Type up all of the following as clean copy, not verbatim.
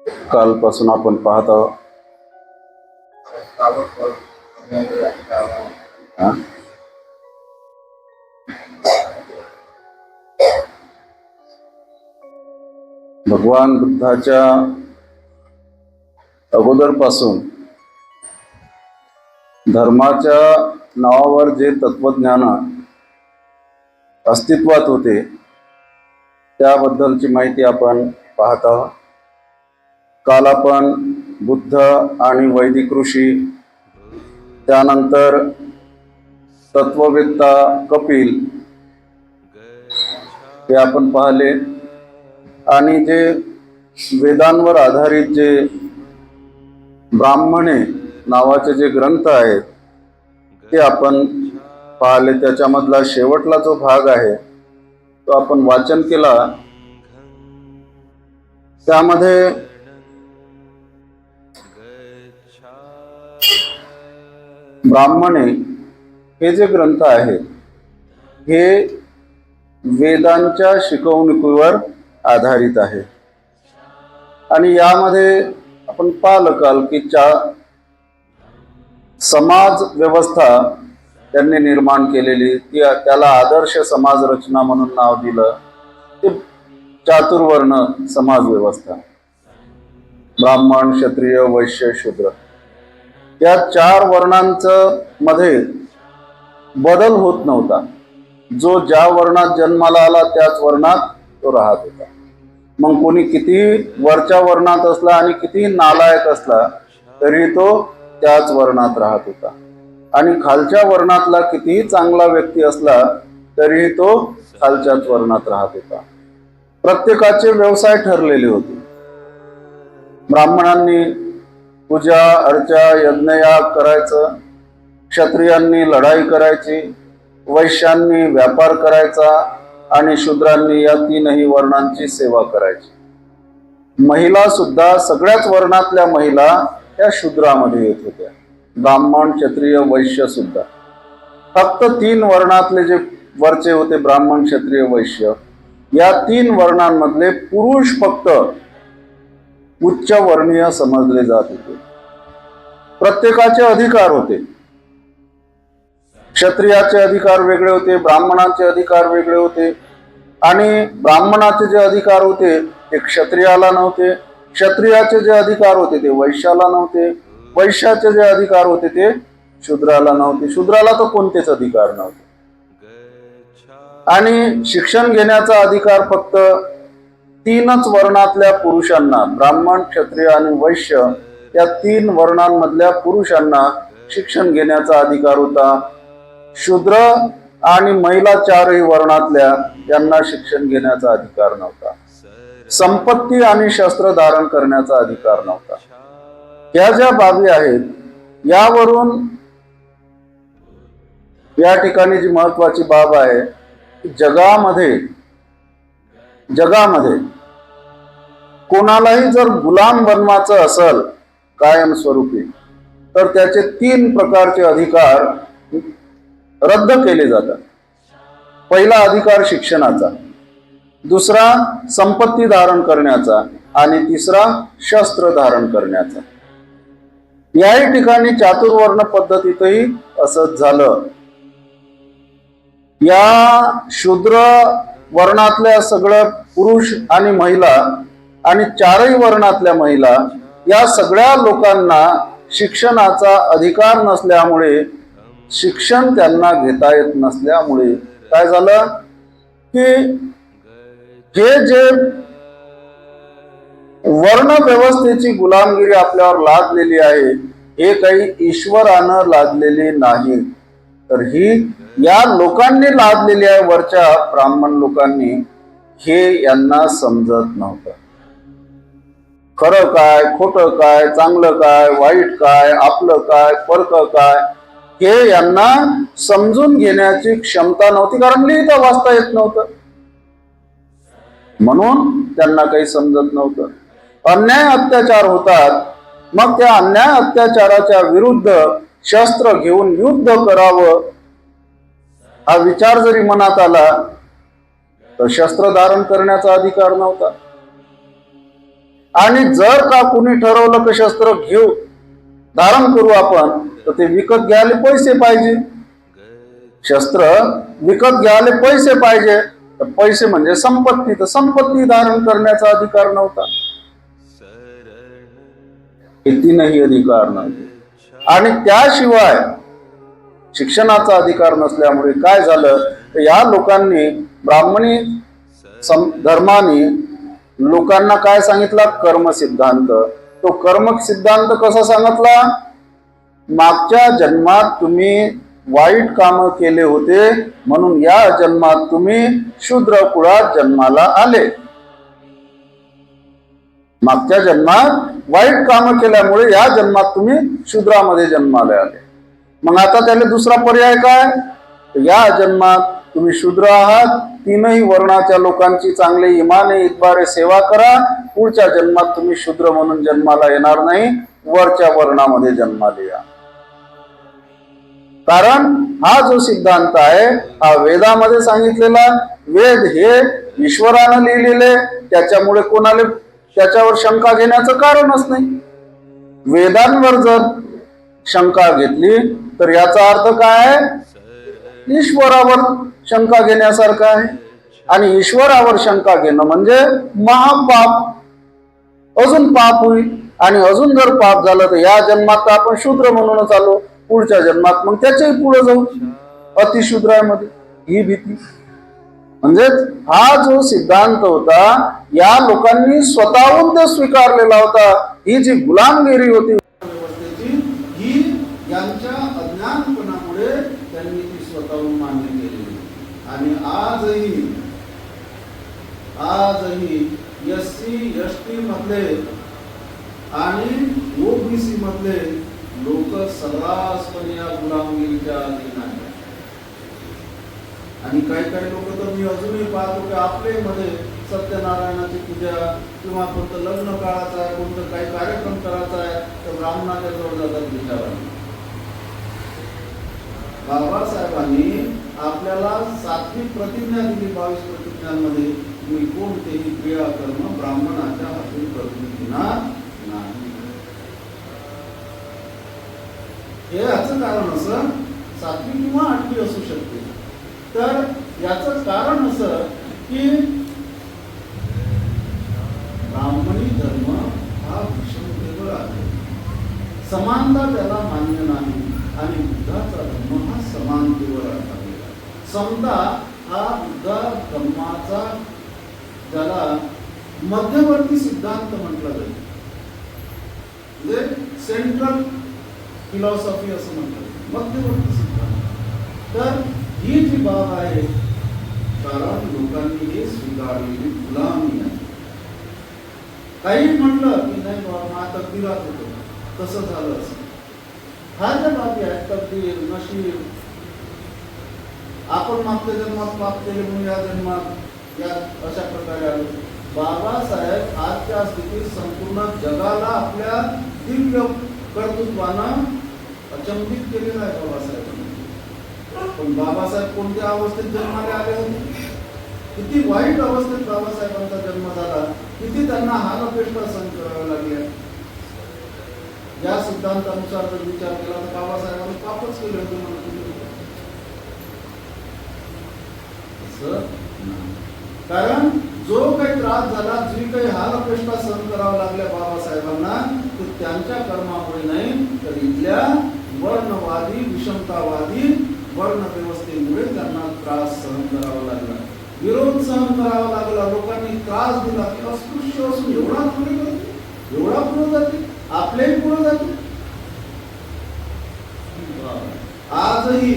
कालपासून आपण पाहत आहोत हा? भगवान बुद्धाच्या अगोदरपासून धर्माच्या नावावर जे तत्वज्ञान अस्तित्वात होते त्याबद्दलची माहिती आपण पाहत आहोत. काल आपण बुद्ध आणि वैदिक ऋषी, त्यानंतर तत्ववेत्ता कपिल हे आपण पाहिले आणि जे वेदांवर आधारित जे ब्राह्मणे नावाचे जे ग्रंथ आहेत ते आपण पाहिले. त्याच्यामधला शेवटला जो भाग आहे तो आपण वाचन केला. त्यामध्ये ब्राह्मणे हे जे ग्रंथ आहेत हे वेदांच्या शिकवणुकीवर आधारित आहे आणि यामध्ये आपण पाहिलं काल की समाज व्यवस्था त्यांनी निर्माण केलेली, त्याला आदर्श समाज रचना म्हणून नाव दिलं. ते चातुर्वर्ण समाज व्यवस्था, ब्राह्मण, क्षत्रिय, वैश्य, शूद्र या 4 वर्णांचं मध्ये बदल होत नव्हता. जो ज्या वर्णात जन्माला आला त्याच वर्णात तो राहत होता. मग कोणी कितीही वरच्या वर्णात असला आणि कितीही नालायक असला तरी तो त्याच वर्णात राहत होता आणि खालच्या वर्णातला कितीही चांगला व्यक्ती असला तरी तो खालच्याच वर्णात राहत होता. प्रत्येकाचे व्यवसाय ठरलेले होते. ब्राह्मणांनी पूजा अर्चा यज्ञयाग करायचं, क्षत्रियांनी लढाई करायची, वैश्यांनी व्यापार करायचा आणि शूद्रांनी या 3ही वर्णांची सेवा करायची. महिला सुद्धा सगळ्याच वर्णातल्या महिला त्या शूद्रामध्ये येत होत्या. ब्राह्मण, क्षत्रिय, वैश्य सुद्धा. फक्त 3 वर्णातले जे वरचे होते ब्राह्मण, क्षत्रिय, वैश्य, या 3 वर्णांमधले पुरुष फक्त उच्च वर्णीय समजले जात होते. प्रत्येकाचे अधिकार होते. क्षत्रियाचे अधिकार वेगळे होते, ब्राह्मणाचे अधिकार वेगळे होते आणि ब्राह्मणाचे जे अधिकार होते ते क्षत्रियाला नव्हते, क्षत्रियाचे जे अधिकार होते ते वैश्याला नव्हते, वैश्याचे जे अधिकार होते ते शूद्राला नव्हते, शूद्राला तर कोणतेच अधिकार नव्हते. आणि शिक्षण घेण्याचा अधिकार फक्त 3च वर्णातल्या पुरुषांना, ब्राह्मण, क्षत्रिय आणि वैश्य या 3 वर्णांमधल्या पुरुषांना शिक्षण घेण्याचा अधिकार होता. शूद्र आणि महिला 4ही वर्णातल्या यांना शिक्षण घेण्याचा अधिकार नव्हता. संपत्ती आणि शस्त्र धारण करण्याचा अधिकार नव्हता. या ज्या बाबी आहेत यावरून या ठिकाणी जी महत्वाची बाब आहे की जगामध्ये कोणालाही जर गुलाम बनवायचं असेल कायमस्वरूपी तर त्याचे 3 प्रकारचे अधिकार रद्द केले जातात. पहिला अधिकार शिक्षणाचा, दुसरा संपत्ती धारण करण्याचा आणि तिसरा शस्त्र धारण करण्याचा. याही ठिकाणी चातुर्वर्ण पद्धतीतही असंच झालं. या शूद्र वर्णातल्या सगळ्या पुरुष आणि महिला आणि 4ही वर्णातल्या महिला या सगळ्या लोकांना शिक्षणाचा अधिकार नसल्यामुळे, शिक्षण त्यांना घेता येत नसल्यामुळे काय झालं की हे जे वर्ण व्यवस्थेची गुलामगिरी आपल्यावर लादलेली आहे हे काही ईश्वरानं लादलेली नाही, तर ही या लोकांनी लादलेली आहे. वरच्या ब्राह्मण लोकांनी हे यांना समजत नव्हतं. खरं काय, खोटं काय, चांगलं काय, वाईट काय, आपलं काय, परक काय हे यांना समजून घेण्याची क्षमता नव्हती, कारण लिहिता वाचता येत नव्हतं म्हणून त्यांना काही समजत नव्हतं. अन्याय अत्याचार होतात, मग त्या अन्याय अत्याचाराच्या विरुद्ध शस्त्र घेऊन युद्ध करावं हा विचार जरी मनात आला तर शस्त्र धारण करण्याचा अधिकार नव्हता. आणि जर का कुणी ठरवलं की शस्त्र घेऊ धारण करू आपण, तर ते विकत घ्यायला पैसे पाहिजे. शस्त्र विकत घ्यायला पैसे पाहिजे, तर पैसे म्हणजे संपत्ती, तर संपत्ती धारण करण्याचा अधिकार नव्हता. कितीनही अधिकार नव्हते. आणि त्याशिवाय शिक्षणाचा अधिकार नसल्यामुळे काय झालं, तर या लोकांनी ब्राह्मणी धर्माने लोकांना काय सांगितला, कर्म सिद्धांत. तो कर्म सिद्धांत कसा सांगितला, मागच्या जन्मात तुम्ही वाईट काम केले होते म्हणून या जन्मात तुम्ही शूद्र कुळात जन्माला आले. मागच्या जन्मात वाईट काम केल्यामुळे या जन्मात तुम्ही शूद्रामध्ये जन्माला आले. मग आता त्याला दुसरा पर्याय काय, या जन्मात तुम्ही शूद्र आहात, तीनही वर्णाच्या लोकांची चांगले इमाने इतबारे सेवा करा, पुढच्या जन्मात तुम्ही शूद्र म्हणून जन्माला येणार नाही, वरच्या वर्णामध्ये जन्माला या. कारण हा जो सिद्धांत आहे हा वेदामध्ये सांगितलेला. वेद हे ईश्वरानं लिहिलेले, त्याच्यामुळे कोणाला त्याच्यावर शंका घेण्याचं कारणच नाही. वेदांवर जर शंका घेतली तर याचा अर्थ काय आहे, ईश्वरावर शंका घेण्यासारखं आहे. आणि ईश्वरावर शंका घेणं म्हणजे महापाप, अजून पाप होईल. आणि अजून जर पाप झालं तर या जन्मात आपण शूद्र म्हणूनच आलो, पुढच्या जन्मात मग त्याच्याही पुढे जाऊ अतिशूद्रामध्ये. ही भीती म्हणजेच हा जो सिद्धांत होता या लोकांनी स्वतःहून तो स्वीकारलेला होता. ही जी गुलामगिरी होती व्यवस्थेची, ही यांच्या अज्ञानपणामुळे त्यांनी ती स्वतःहून मान्य केली. आणि आजही एससी एसटी मधले आणि ओबीसी मधले लोक सर्रासपणे या गुलामगिरीच्या अधीन आहेत. आणि काही लोक तर मी अजूनही पाहतो की आपले मध्ये सत्यनारायणाची पूजा किंवा कोणतं लग्न काळाचं आहे, कोणतं काही कार्यक्रम करायचा आहे तर ब्राह्मणाच्या जवळ जातात विचारायला. बाबासाहेबांनी आपल्याला 7वी प्रतिज्ञा दिली. 22 प्रतिज्ञांमध्ये मी कोणतेही क्रियाकर्म ब्राह्मणाच्या हातून करून घेणार नाही. हे याचं कारण असं 7वी किंवा 8वी असू शकते. तर याचं कारण असं की ब्राह्मणी धर्म हा विषमतेवर आहे, समानता त्याला मान्य नाही. आणि बुद्धाचा धर्म हा समानतेवर आधारलेला. समता हा बुद्ध धर्माचा ज्याला मध्यवर्ती सिद्धांत म्हटलं जाईल, म्हणजे सेंट्रल फिलॉसॉफी असं म्हटलं जाईल, मध्यवर्ती सिद्धांत. तर ही जी बाब आहे, कारण लोकांनी हे स्वीकारलेली गुलामी आहे. काही म्हटलं की नाही बाबा तकदीरात होतो, तसं झालं असं. हा ज्या बाबी आहेत, तकदीर, नशीब, आपण मागच्या जन्मात पाप केले म्हणून या जन्मात या अशा प्रकारे आलो. बाबासाहेब आजच्या स्थितीत संपूर्ण जगाला आपल्या दिव्य कर्तृत्वानं अचंबित केलेलं आहे बाबासाहेबांनी. पण बाबासाहेब कोणत्या अवस्थेत जन्माला आले होते, किती वाईट अवस्थेत बाबासाहेबांचा जन्म झाला, किती त्यांना हालअपेष्टा सहन कराव्या लागल्या. या सिद्धांतानुसार जर विचार केला तर बाबासाहेबांनी पापच केले होते म्हणून. कारण जो काही त्रास झाला, जी काही हालअपेष्टा सहन कराव्या लागल्या बाबासाहेबांना, ते त्यांच्या कर्मामुळे नाही तर इथल्या वर्णवादी विषमतावादी वर्ण व्यवस्थेमुळे त्यांना त्रास सहन करावा लागला, विरोध सहन करावा लागला. लोकांनी त्रास दिला की अस्पृश्य असून एवढा पुढे जाते, एवढा पुढे जाते, आपल्याही पुढे जाते. आजही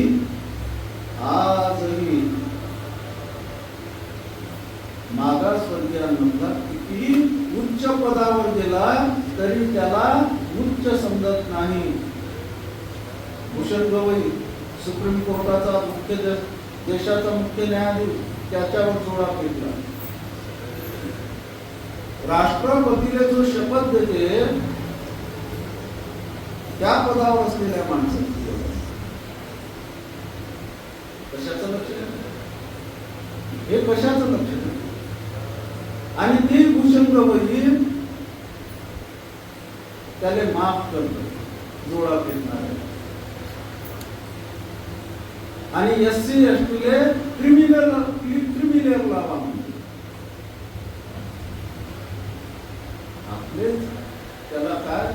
मागासवर्गीयांमधला कितीही उच्च पदावर गेला तरी त्याला उच्च समजत नाही. भूषण गवई सुप्रीम कोर्टाचा मुख्य देशाचा मुख्य न्यायाधीश, त्याच्यावर जोडा फेकला. राष्ट्रपतीला जो शपथ देते त्या पदावर असलेल्या माणसाची कशाचं लक्षण, हे कशाचं लक्षण. आणि ती भूषण गवई त्याला माफ करतो जोडा पेटणार. आणि SC ST क्रिमिनल लावा आपले त्याला काय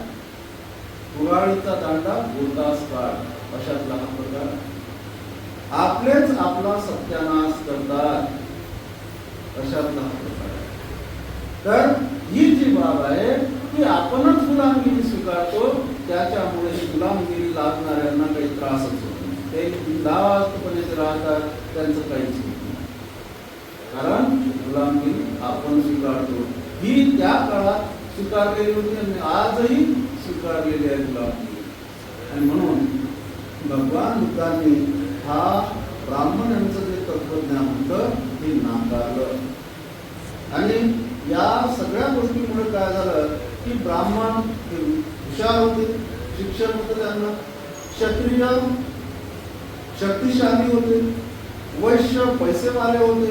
कुऱ्हाडीचा दांडा बोलतास काढ अशातला हा प्रकार. आपलेच आपला सत्यानाश करतात अशातला हा प्रकार. तर ही जी बाब आहे ती आपणच गुलामगिरी स्वीकारतो, त्याच्यामुळे गुलामगिरी लागणाऱ्यांना काही त्रासच होत नाही. ते बिनधास्तपणे राहतात, त्यांचं काहीच होत नाही. कारण गुलामगिरी आपण स्वीकारतो. ही त्या काळात स्वीकारलेली होती आणि आजही स्वीकारलेली आहे गुलामगिरी. आणि म्हणून भगवान बुद्धांनी हा ब्राह्मण यांचं जे तत्वज्ञान होतं हे नाकारलं. आणि या सगळ्या गोष्टींमुळे काय झालं की ब्राह्मण हे हुशार होते, शिक्षण होतं त्यांना, क्षत्रिय शक्तिशाली होते, वैश्य पैसेवाले होते.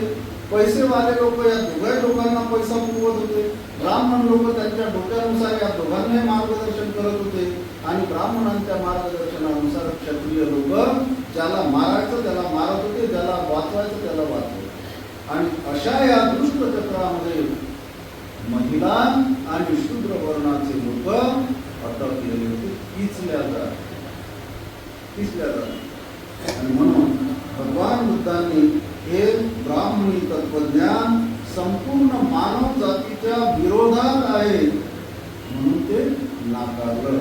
पैसेवाले लोक या दोघा लोकांना पैसा पुरवत होते. ब्राह्मण लोक त्यांच्या डोक्यानुसार या दोघांनाही मार्गदर्शन करत होते. आणि ब्राह्मणांच्या मार्गदर्शनानुसार क्षत्रिय लोक ज्याला मारायचं त्याला मारत होते, ज्याला वाचवायचं त्याला वाचवत. आणि अशा या दुष्ट चक्रामध्ये महिला आणि शूद्र वर्णाचे लोक अटक केलेले होते, पिचल्या जात. आणि म्हणून भगवान बुद्धांनी हे ब्राह्मणी तत्वज्ञान संपूर्ण मानव जातीच्या विरोधात आहे म्हणून ते नाकारलं.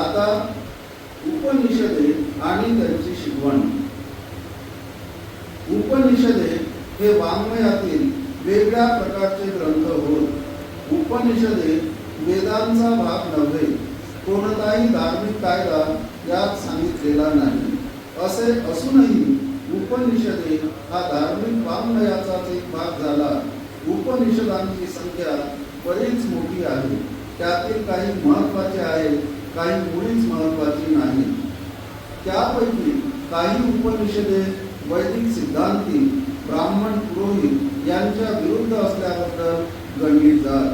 आता उपनिषदे आणि त्यांची शिकवण. उपनिषदे हे वाङ्मयातील वेगळ्या प्रकारचे ग्रंथ होत. उपनिषदे वेदांचा भाग नव्हे. कोणताही धार्मिक कायदा यात सांगितलेला नाही. असे असूनही उपनिषदे हा धार्मिक वाङ्मयाचाच एक भाग झाला. उपनिषदांची संख्या बरीच मोठी आहे. त्यातील काही महत्त्वाचे आहे, काही मुळीच महत्त्वाची नाही. त्यापैकी काही उपनिषदे वैदिक सिद्धांती ब्राह्मण पुरोहित यांच्या विरुद्ध असल्याबद्दल गणली जात.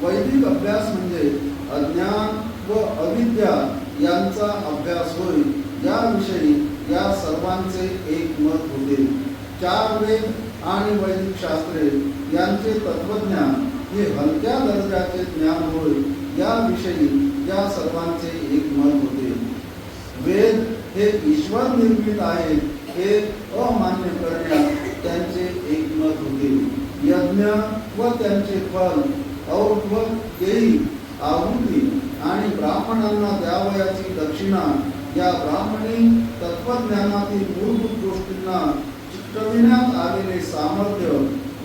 वैदिक अभ्यास म्हणजे अज्ञान व अविद्या यांचा अभ्यास होय, याविषयी या सर्वांचे एक मत होते. 4 वेद आणि वैदिक शास्त्रे यांचे तत्वज्ञान हे हलक्या दर्जाचे ज्ञान होय, याविषयी या सर्वांचे एक मत होते. वेद हे ईश्वर निर्मित आहे हे अमान्य करण्यास त्यांचे एक मत होते. यज्ञ व त्यांचे फल, और्ध्व देही, आहुती आणि ब्राह्मणांना द्यावयाची दक्षिणा या ब्राह्मणी तत्वज्ञानातील मूलभूत गोष्टींना चिकटविण्यात आलेले सामर्थ्य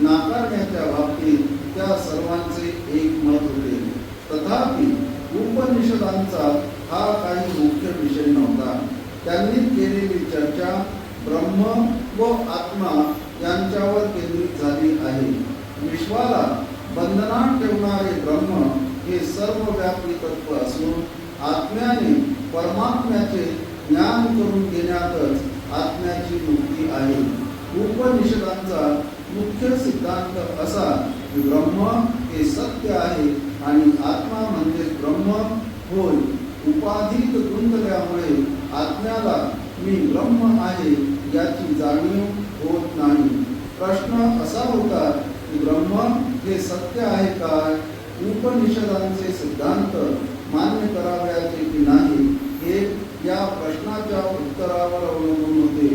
नाकारण्याच्या बाबतीत त्या सर्वांचे एक मत होते. तथापि उपनिषदांचा हा काही मुख्य विषय नव्हता. त्यांनी केलेली चर्चा ब्रह्म व आत्मा यांच्यावर केंद्रित झाली आहे. विश्वाला बंधनात ठेवणारे ब्रह्म हे सर्वव्यापी तत्व असून आत्म्याने परमात्म्याचे ज्ञान करून घेण्यातच आत्म्याची मुक्ती आहे. उपनिषदांचा मुख्य सिद्धांत असा की ब्रह्म हे सत्य आहे आणि आत्मा म्हणजे ब्रह्म होय. उपाधीत गुंतल्यामुळे आत्म्याला मी ब्रह्म आहे याची जाणीव होत नाही. प्रश्न असा होता की ब्रह्म हे सत्य आहे काय? उपनिषदांचे सिद्धांत मान्य करावयाचे की नाही हे या प्रश्नाच्या उत्तरावर अवलंबून होते.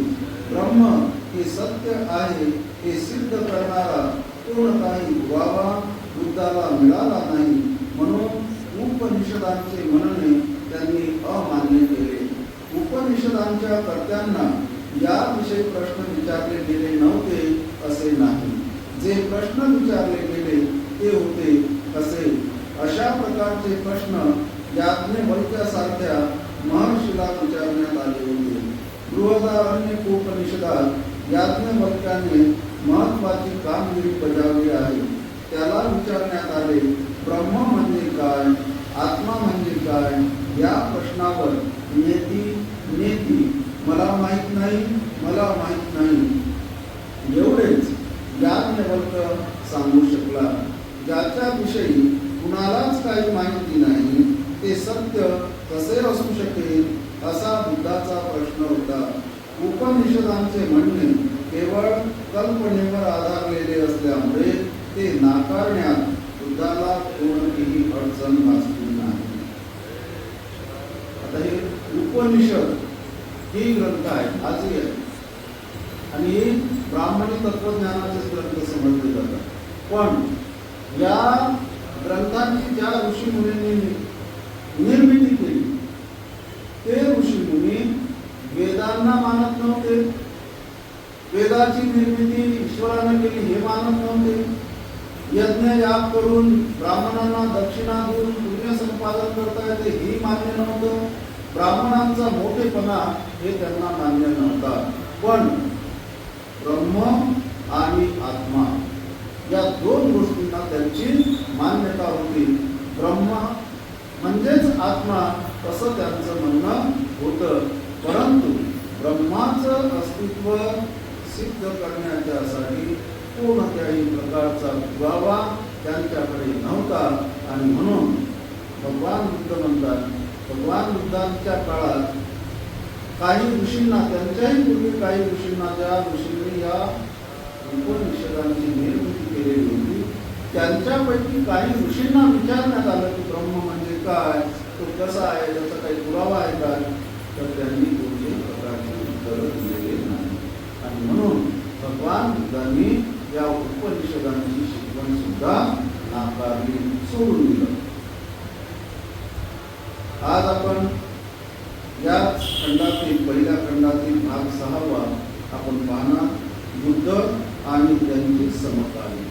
ब्रह्म हे सत्य आहे हे सिद्ध करणारा कोणताही पुरावा बुद्धाला मिळाला नाही, म्हणून उपनिषदांचे म्हणणे त्यांनी अमान्य केले. उपनिषदांच्या कर्त्यांना याविषयी प्रश्न विचारले गेले नव्हते असे नाही. जे प्रश्न विचारले गेले ते होते कसे. अशा प्रकारचे प्रश्न याज्ञवल्क्यासारख्या महर्षीला विचारण्यात आले होते. बृहदारण्यकोपनिषदात याज्ञवल्क्याने महत्वाची कामगिरी बजावली आहे. त्याला विचारण्यात आले ब्रह्म म्हणजे काय, आत्मा म्हणजे काय. या प्रश्नावर नेती मला माहित नाही, मला माहित नाही एवढेच याज्ञवल्क्य सांगू शकला. ज्याच्याविषयी कुणालाच काही माहिती नाही ते सत्य कसे असू शकेल असा बुद्धाचा प्रश्न होता. उपनिषदांचे म्हणणे केवळ कल्पनेवर आधारलेले असल्यामुळे ते नाकारण्यात बुद्धाला कोणतीही अडचण भासली नाही. आता हे उपनिषद ही ग्रंथ आहे आजही आहे आणि हे ब्राह्मणी तत्वज्ञानाचे ग्रंथ समजले जातात. पण या ग्रंथांची ज्या ऋषीमुनींनी निर्मिती केली ते ऋषीमुनी वेदांना मानत नव्हते. वेदाची निर्मिती ईश्वराने केली हे मानत नव्हते. यज्ञ याग करून ब्राह्मणांना दक्षिणा देऊन पुण्य संपादन करता येते हे मान्य नव्हतं. ब्राह्मणांचा मोठेपणा हे त्यांना मान्य नव्हता. पण ब्रह्म आणि आत्मा या दोन गोष्टींना त्यांची मान्यता होती. ब्रह्म म्हणजेच आत्मा असं त्यांचं म्हणणं होतं. परंतु ब्रह्माचं अस्तित्व सिद्ध करण्याच्यासाठी कोणत्याही प्रकारचा पुरावा त्यांच्याकडे नव्हता आणि म्हणून भगवान बुद्ध म्हणतात, भगवान बुद्धांच्या काळात काही ऋषींना, त्यांच्याही पूर्वी काही ऋषींना, ज्या ऋषींनी या उपनिषदांची निर्मिती केलेली होती, त्यांच्यापैकी काही ऋषींना विचारण्यात आलं की ब्रह्म म्हणजे काय, तो कसा आहे, त्याचा काही पुरावा आहे का, तर त्यांनी कोणत्याही प्रकारची उत्तरं दिलेली नाही. आणि म्हणून भगवान बुद्धांनी या उपनिषदांची शिकवण सुद्धा नाकारली, सोडून दिलं. आज आपण या खंडातील, पहिल्या खंडातील भाग 6वा आपण पाहणार, बुद्ध आणि त्यांची समकालीन.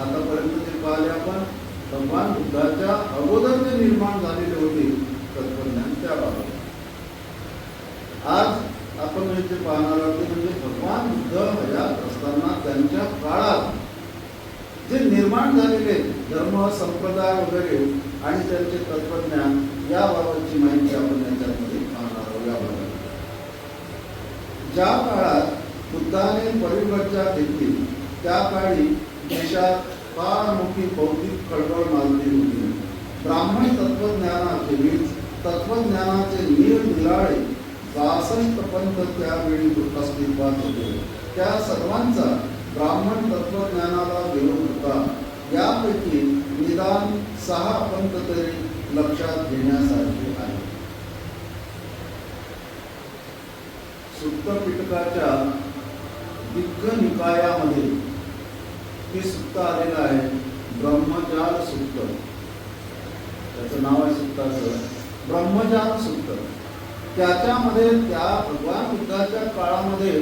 आतापर्यंत जे पाहिले आपण भगवान बुद्धाच्या अगोदर जे निर्माण झालेले होते तत्वज्ञान त्याबाबत. आज आपण जे पाहणार आहोत म्हणजे भगवान बुद्ध हयात असताना त्यांच्या काळात जे निर्माण झालेले धर्म, संप्रदाय वगैरे आणि त्यांचे तत्वज्ञान याबाबतची माहिती आपण याच्यामध्ये पाहणार आहोत. याबाबत ज्या काळात बुद्धाने परिव्रजा घेतली त्या काळी देशात फार मोठी बौद्धिक खळबळ माजली होती. ब्राह्मण तत्वज्ञानाखेरीज तत्वज्ञानाचे निरनिराळे 62 पंथ त्यावेळी अस्तित्वात होते. त्या सर्वांचा ब्राह्मण तत्वज्ञानाला विरोध होता. यापैकी निदान 6 पंथ तरी लक्षात घेण्यासारखे आहे. सुत्त पिटकाच्या दिग्ग निकायामध्ये हे सुत्त आलेलं आहे, ब्रह्मजाल सुत्त. त्याचं नाव आहे सुत्ताचं ब्रह्मजाल सुत्त. त्याच्यामध्ये त्या भगवान बुद्धाच्या काळामध्ये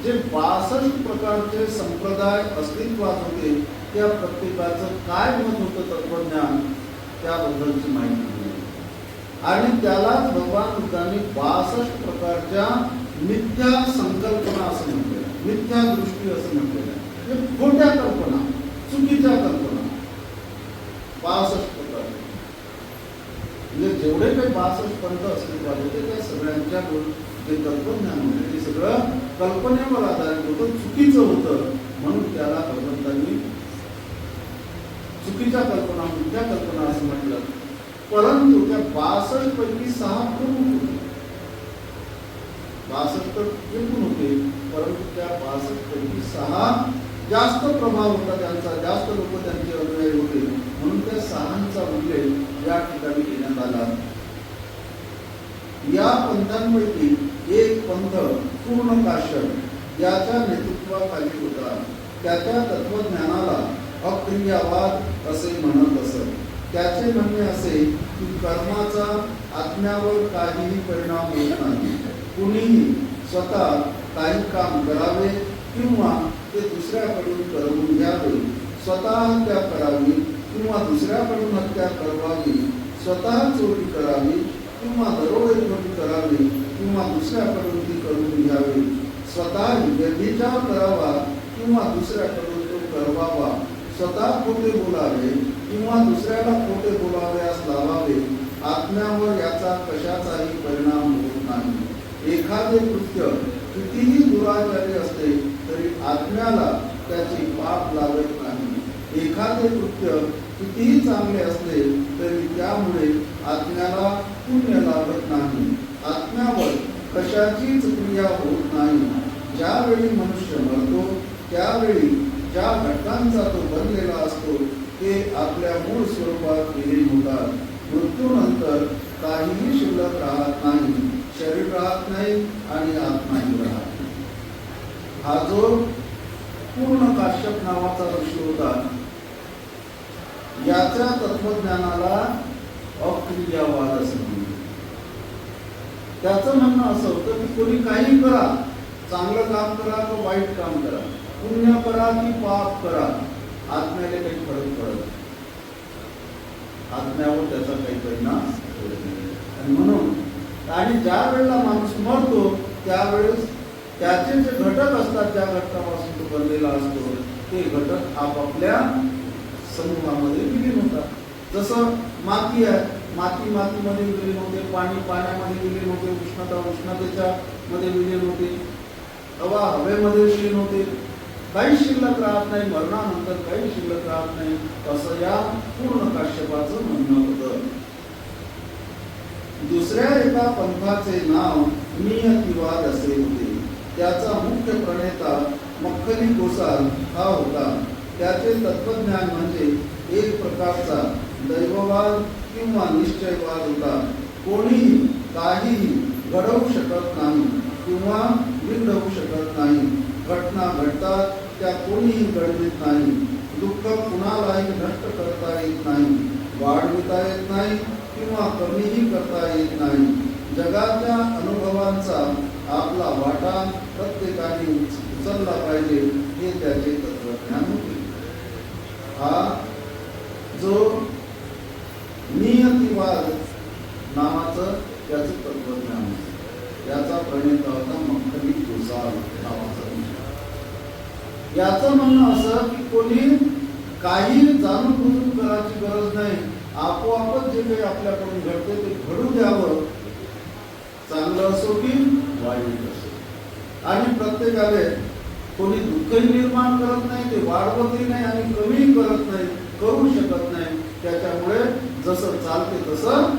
जे 62 प्रकारचे संप्रदाय अस्तित्वात होते त्या प्रत्येकाचं काय मत होतं तत्वज्ञान त्याबद्दलची माहिती दिली. आणि त्यालाच भगवान बुद्धांनी 62 प्रकारच्या मिथ्या संकल्पना असं म्हटलेलं, मिथ्या दृष्टी असं म्हटलेलं आहे. म्हणजे खोट्या कल्पना, चुकीच्या कल्पना 62 प्रकार. म्हणजे जेवढे काही 62 पंथ अस्तित्वात होते त्या सगळ्यांच्या जे तत्वज्ञान होते ते सगळं कल्पनेवर आधारित होतं, चुकीचं होतं. म्हणून त्याला भगवंतांनी चुकीच्या कल्पना, मिथ्या कल्पना असं म्हटलं. परंतु त्या 62 पैकी 6 प्रमुख होते. 62 तर एकूण होते, परंतु त्या 62 पैकी 6 जास्त प्रभाव होता त्यांचा, जास्त लोक त्यांचे अनुयायी होते. म्हणून त्या 6चा उल्लेख या ठिकाणी घेण्यात आला. या पंथांपैकी एक पंथ पूर्ण काश्यप याच्या नेतृत्वाखाली होता. त्याच्या तत्वज्ञानाला अक्रियावाद असे म्हणत असत. त्याचे म्हणणे असे की कर्माचा आत्म्यावर काहीही परिणाम होत नाही. कुणीही स्वतः काही काम करावे किंवा ते दुसऱ्याकडून करवून घ्यावे, स्वतः हत्या करावी किंवा दुसऱ्याकडून हत्या करवावी, स्वतः चोरी करावी किंवा दरोडेखोरी करावी किंवा दुसऱ्याकडून ती करून घ्यावी, स्वतः व्यभिचार करावा किंवा दुसऱ्याकडून तो करवावा, स्वतः खोटे बोलावे किंवा दुसऱ्याला खोटे बोलावयास लावावे, आत्म्यावर याचा कशाचाही परिणाम होत नाही. एखादे कृत्य कितीही दुराचारी असते तरी आत्म्याला त्याची पाप लागत नाही. एखादे कृत्य कितीही चांगले असले तरी त्यामुळे आत्म्याला पुण्य लाभत नाही. आत्म्यावर कशाचीच क्रिया होत नाही. ज्यावेळी मनुष्य मरतो त्यावेळी ज्या घटकांचा तो बनलेला असतो ते आपल्या मूळ स्वरूपात विलीन होतात. मृत्यूनंतर काहीही शिल्लक राहत नाही. शरीर राहत नाही आणि आत्माही राहत नाही. हा जो पूर्ण काश्यप नावाचा ऋषी होता, याच्या तत्वज्ञानाला अक्रियावाद असं म्हणतात. त्याचं म्हणणं असं होतं की कोणी काही करा, चांगलं काम करा किंवा वाईट काम करा, पुण्य करा की पाप करा, आत्म्याला काही फरक पडत नाही. आत्म्यावर त्याचा काही परिणाम होत नाही. आणि म्हणून आणि ज्या वेळेला माणूस मरतो त्यावेळेस त्याचे जे घटक असतात, ज्या घटकापासून तो बनलेला असतो, ते घटक आपापल्या समूहामध्ये विलीन होतात. जसं माती आहे, माती मातीमध्ये विलीन होते, पाणी पाण्यामध्ये विलीन होते, उष्णता उष्णतेच्या मध्ये विलीन होते, हवा हवेमध्ये विलीन होते. काही शिल्लक राहत नाही, मरणानंतर काही शिल्लक राहत नाही, असं या पूर्ण काश्यपाचं म्हणणं होतं. दुसऱ्या एका पंथाचे नाव नियतिवाद असे होते. त्याचा मुख्य प्रणेता मक्खली गोसाल हा होता. त्याचे तत्वज्ञान म्हणजे एक प्रकारचा दैववाद किंवा निश्चयवाद होता. कोणीही काहीही घडवू शकत नाही किंवा बिघडवू शकत नाही. घटना घडतात त्या कोणीही घडवित नाही. दुःख कुणालाही नष्ट करता येत नाही, वाढविता येत नाही किंवा कमीही करता येत नाही. जगाच्या अनुभवांचा आपला वाटा प्रत्येकाने उचलला पाहिजे, हे त्याचे तत्वज्ञान होते. हा जो नियतिवाद नावाचं त्याचं तत्वज्ञान होतं. याचा प्रणेता होता मक्खली गोसाल नावाचा ऋषी. याचं म्हणणं असं की कोणी काही जाणून बुजून करायची गरज नाही. आपोआपच जे काही आपल्याकडून घडते ते घडू द्यावं, चांगलं असो की वाईट असो. आणि प्रत्येकाने कोणी दुःखही निर्माण करत नाही, ते वाढवतही नाही आणि कमीही करत नाही, करू शकत नाही. त्याच्यामुळे जसं चालते तसं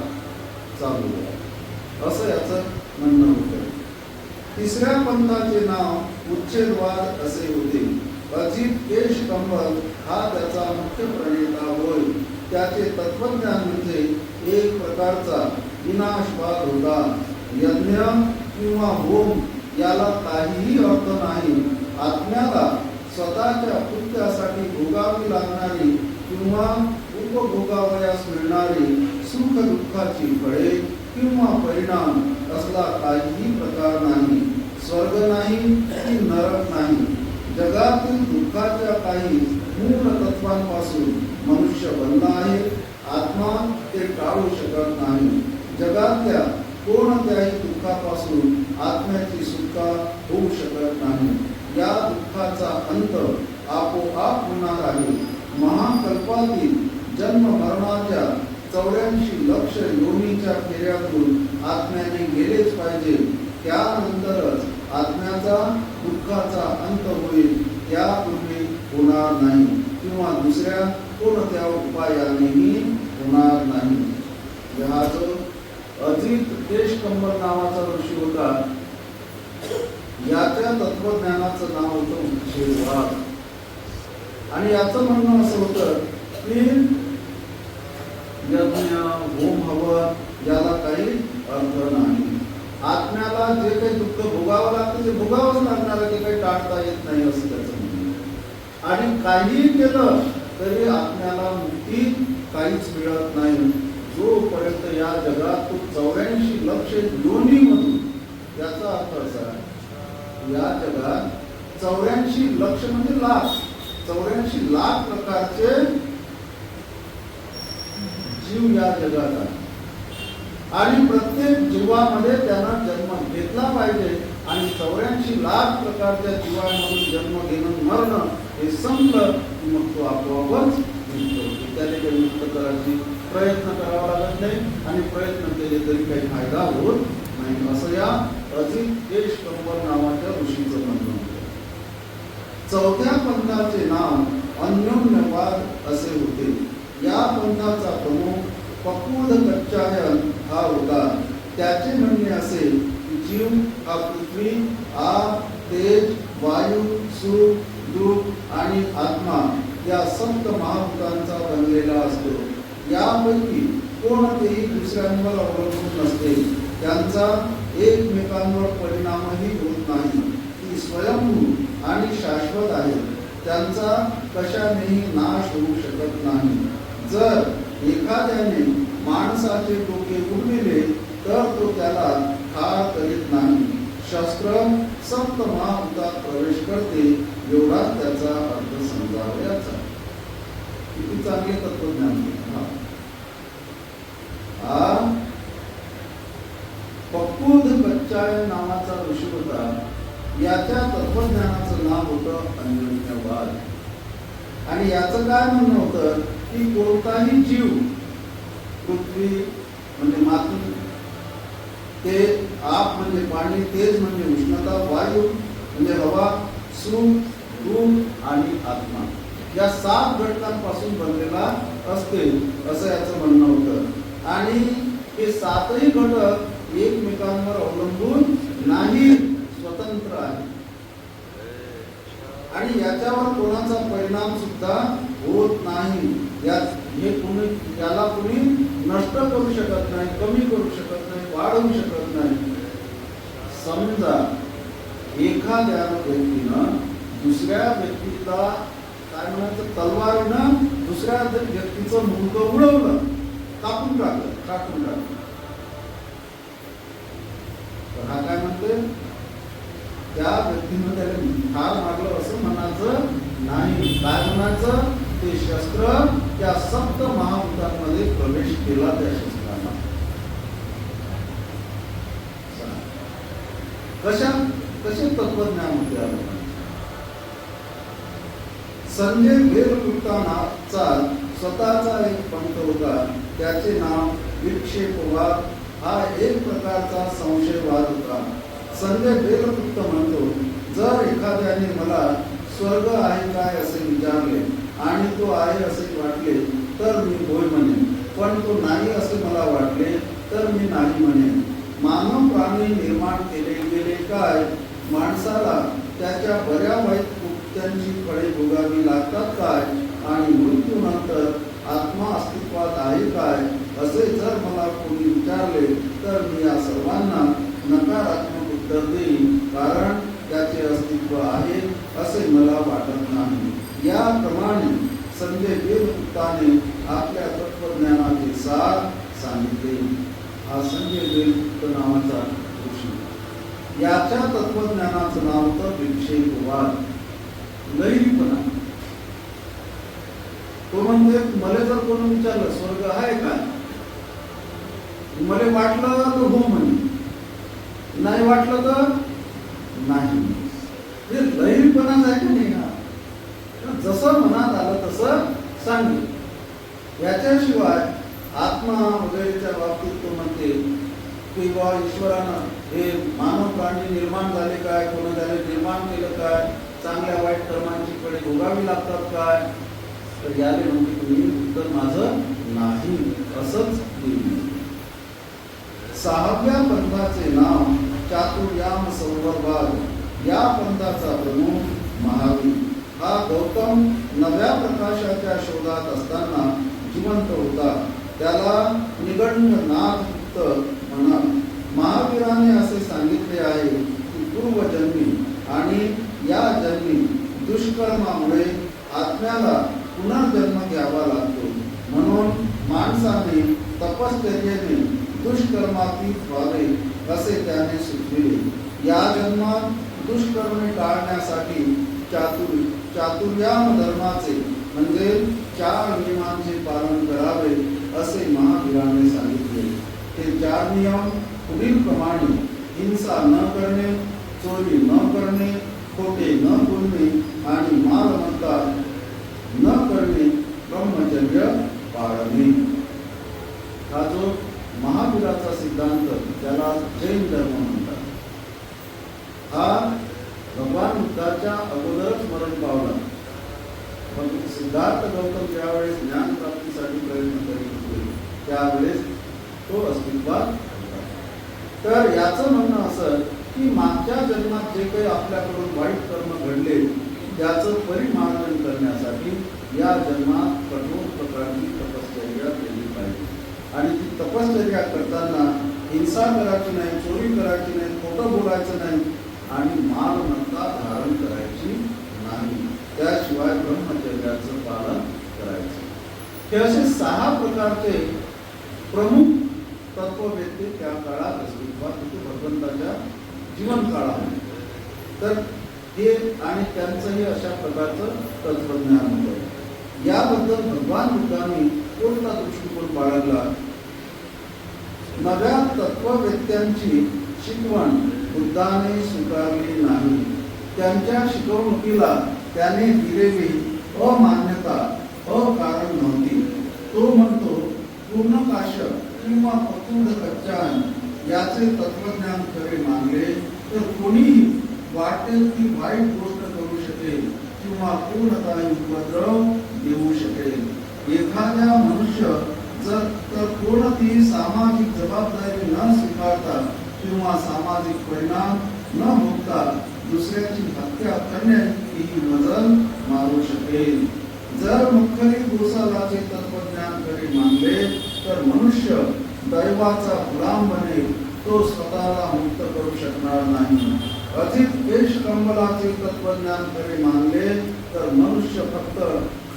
चालू द्या, असं याचं म्हणणं होतं. तिसऱ्या पंथाचे नाव उच्छेदवाद असे होते. अजित केश कंबल हा त्याचा मुख्य प्रणेता होय. त्याचे तत्वज्ञान म्हणजे एक प्रकारचा विनाशवाद होता. यज्ञ किंवा होम याला काहीही अर्थ नाही. आत्म्याला स्वतःच्या कृत्यासाठी भोगावी लागणारी किंवा उपभोगावयास मिळणारी सुख दुःखाची फळे किंवा परिणाम असला काहीही प्रकार नाही. स्वर्ग नाही की नरक नाही. जगातील दुःखाच्या काही मूळ तत्वांपासून मनुष्य बनला आहे. आत्मा ते टाळू शकत नाही. जगातल्या कोणत्याही दुःखापासून आत्म्याची सुटका होऊ शकत नाही. या दुःखाचा अंत आपोआप होणार आहे. महाकल्पातील जन्म मरणाच्या 84 लक्ष योनीच्या फेऱ्यातून आत्म्याने गेलेच पाहिजे. त्यानंतरच आत्म्याचा दुःखाचा अंत होईल. त्यापूर्वी होणार नाही किंवा दुसऱ्या कोणत्या उपायानेही होणार नाही. हा जो अजित केशकंबल नावाचा ऋषी होता, याच्या तत्वज्ञानाचं नाव होतं उच्छेदवाद. आणि याचं म्हणणं असं होतं की यज्ञ होम हवन याला काही अर्थ नाही. आत्म्याला जे काही दुःख भोगावं लागतं ते भोगावंच लागणार आहे, ते काही टाळता येत नाही असं त्याचं म्हणणं. आणि काही केलं तरी आत्म्याला मुक्ती काहीच मिळत नाही. जोपर्यंत या जगात तो 84 लक्ष योनीमधून, याचा अर्थ असा या जगात 84 लक्ष म्हणजे लाख, 84 लाख प्रकारचे जीव या जगात आहे. आणि प्रत्येक जीवामध्ये त्यांना जन्म घेतला पाहिजे. आणि 84 लाख प्रकारच्या जीवांमधून जन्म घेणं मरणं हे संपलं की मग तो आपोआपच त्याने काही मुक्त करायची प्रयत्न करावा लागत नाही. आणि प्रयत्न केले तरी काही फायदा होत नाही, असं या अजित केशकंबल नावाच्या ऋषीचं म्हणणं होतं. चौथ्या पंथाचे नाव अन्योन्यवाद असे होते. या पंथाचा प्रमुख पक्वद कच्चायन हा होता. त्याचे म्हणणे असे की जीव हा पृथ्वी, आग, तेज, वायू, सुख, दुःख आणि आत्मा या सप्त महाभूतांचा बनलेला असतो. यापैकी कोणतेही दुसऱ्यांवर अवलंबून नसते. त्यांचा एकमेकांवर परिणामही होत नाही. ती स्वयंभू आणि शाश्वत आहे. त्यांचा कशानेही नाश होऊ शकत नाही. जर एखाद्याने माणसाचे डोके उडविले तर तो त्याला ठार करीत नाही. शस्त्र सप्त महाभूतात प्रवेश करते, एवढाच त्याचा अर्थ समजावयाचा. किती चांगले तत्वज्ञान. पक्वद कच्चाय नावाचा ऋषी होता. याच्या तत्वज्ञानाचं नाव होतं अन्योन्यवाद. आणि याचं काय म्हणणं होतं की कोणताही जीव, पृथ्वी म्हणजे माती, ते आप म्हणजे पाणी, तेज म्हणजे उष्णता, वायू म्हणजे हवा, सुख, दुःख आणि आत्मा या 7 घटकांपासून बनलेला असते असं याचं म्हणणं होतं. आणि हे 7ही घटक एकमेकांवर अवलंबून नाही, स्वतंत्र आहे. आणि याच्यावर कोणाचा परिणाम सुद्धा होत नाही. याला कोणी नष्ट करू शकत नाही, कमी करू शकत नाही, वाढवू शकत नाही. समजा एखाद्या व्यक्तीनं दुसऱ्या व्यक्तीला काय म्हणायचं, तलवारीनं दुसऱ्या व्यक्तीचं मुंडकं उडवलं, कापून टाकलं. तर हा काय म्हणते, त्या व्यक्तीनं त्याला ठार मारलं असं म्हणायचं नाही. काय म्हणायचं, ते शस्त्र त्या सप्त महाभूतांमध्ये प्रवेश केला त्या शस्त्रांना. कसे तत्वज्ञान होते. संजय वेदपुत्राचा स्वतःचा एक पंथ होता. त्याचे नाव विक्षेपवाद. हा एक प्रकारचा संशयवाद होता. संजय वेदपुत्र म्हणतो, जर एखाद्याने मला स्वर्ग आहे काय असे विचारले आणि तो आहे असे वाटले तर मी होय म्हणेन, पण तो नाही असे मला वाटले तर मी नाही म्हणेन. मानव प्राणी निर्माण केले गेले काय? माणसाला त्याच्या बऱ्या वाईट कृत्यांची फळे भोगावी लागतात काय? आणि मृत्यूनंतर आत्मा अस्तित्वात आहे काय असे जर मला कोणी विचारले तर मी या सर्वांना नकारात्मक उत्तर देईन, कारण त्याचे अस्तित्व आहे असे मला वाटत नाही. याप्रमाणे संजय देवपुत्राने आपल्या तत्वज्ञानाचे सार सांगितले. हा संजय देवपुत्र नावाचा ऋषी. याच्या तत्वज्ञानाचं नाव होतं विक्षेपवाद, लैरीपणा. तो म्हणते, मला जर कोणी विचारलं स्वर्ग आहे का, मला वाटलं तर हो म्हणे, नाही वाटलं तर नाही. लैरीपणाच आहे का नाही. जसं मनात आलं तसं सांगितलं. याच्याशिवाय आत्मा वगैरेच्या बाबतीत तो म्हणते की बा ईश्वरानं हे मानव प्राणी निर्माण झाले काय, कोणी त्याने निर्माण केलं काय, चांगल्या वाईट कर्मांची फळे भोगावी लागतात काय, तर याने म्हणजे तुम्ही उत्तर माझं नाही असंच देईल. 6व्या पंथाचे नाव चातुर्याम संवर्वाद. या पंथाचा प्रमुख महावीर. हा गौतम नव्या प्रकाशाच्या शोधात असताना जिवंत होता. त्याला निगंडनाथ म्हणत. महावीराने असे सांगितले आहे की पूर्वजन्मी आणि या जन्मी दुष्कर्मामुळे आत्म्याला पुनर्जन्म घ्यावा लागतो. म्हणून माणसाने तपश्चर्येने दुष्कर्मातीत व्हावे असे त्याने सुचविले. या जन्मात दुष्कर्मे टाळण्यासाठी चातुर्याम धर्माचे म्हणजे 4 नियमांचे पालन करावे असे महावीराने सांगितले. ते 4 नियम पुढील प्रमाणे: हिंसा न करणे, चोरी न करणे, खोटे न बोलणे आणि मालमत्ता न करणे, ब्रह्मचर्य पाळणे. हा जो महावीराचा सिद्धांत, त्याला जैन धर्म म्हणतात. हा भगवान बुद्धाच्या अगोदरच मरण पावला. पण सिद्धार्थ गौतम ज्यावेळेस ज्ञान प्राप्तीसाठी प्रयत्न करीत होते त्यावेळेस तो अस्तित्वात होता. तर याचं म्हणणं असं की मागच्या जन्मात जे काही आपल्याकडून वाईट कर्म घडले त्याचं परिमार्जन करण्यासाठी या जन्मात कठोर प्रकारची तपश्चर्या केली पाहिजे. आणि ती तपश्चर्या करताना हिंसा करायची नाही, चोरी करायची नाही, खोटं बोलायचं नाही आणि मालमत्ता धारण करायची नाही. त्याशिवाय ब्रह्मचर्याचं पालन करायचं. हे असे 6 प्रकारचे प्रमुख तत्ववेत्ते त्या काळात अस्तित्वात होते भगवंताच्या जीवन काळामध्ये. तर हे आणि त्यांचंही अशा प्रकारचं तत्वज्ञान होतं. याबद्दल भगवान बुद्धांनी कोणता दृष्टिकोन बाळगला? नव्या तत्ववेत्यांची शिकवण बुद्धाने स्वीकारली नाही. त्यांच्या शिकवणुकीला त्याने दिलेली अमान्यता अकारण नव्हती. तो म्हणतो पूर्णकाश किंवा पतूड कच्चान याचे तत्वज्ञान खरे मानले तर कोणीही वाटेल ती वाईट गोष्ट करू शकेल किंवा पूर्णतः उपद्रव देऊ शकेल. एखाद्या मनुष्य जर तर कोणतीही सामाजिक जबाबदारी न स्वीकारता किंवा सामाजिक परिणाम न भोगता दुसऱ्याची हत्या करण्याची मजल मारू शकेल. जर मुखरी गोसालाचे तत्वज्ञान खरे मानले तर मनुष्य दैवाचा गुलाम बनेल. तो स्वतःला मुक्त करू शकणार नाही. अधिक केश कंबलाचे तत्वज्ञान खरे मानले तर मनुष्य फक्त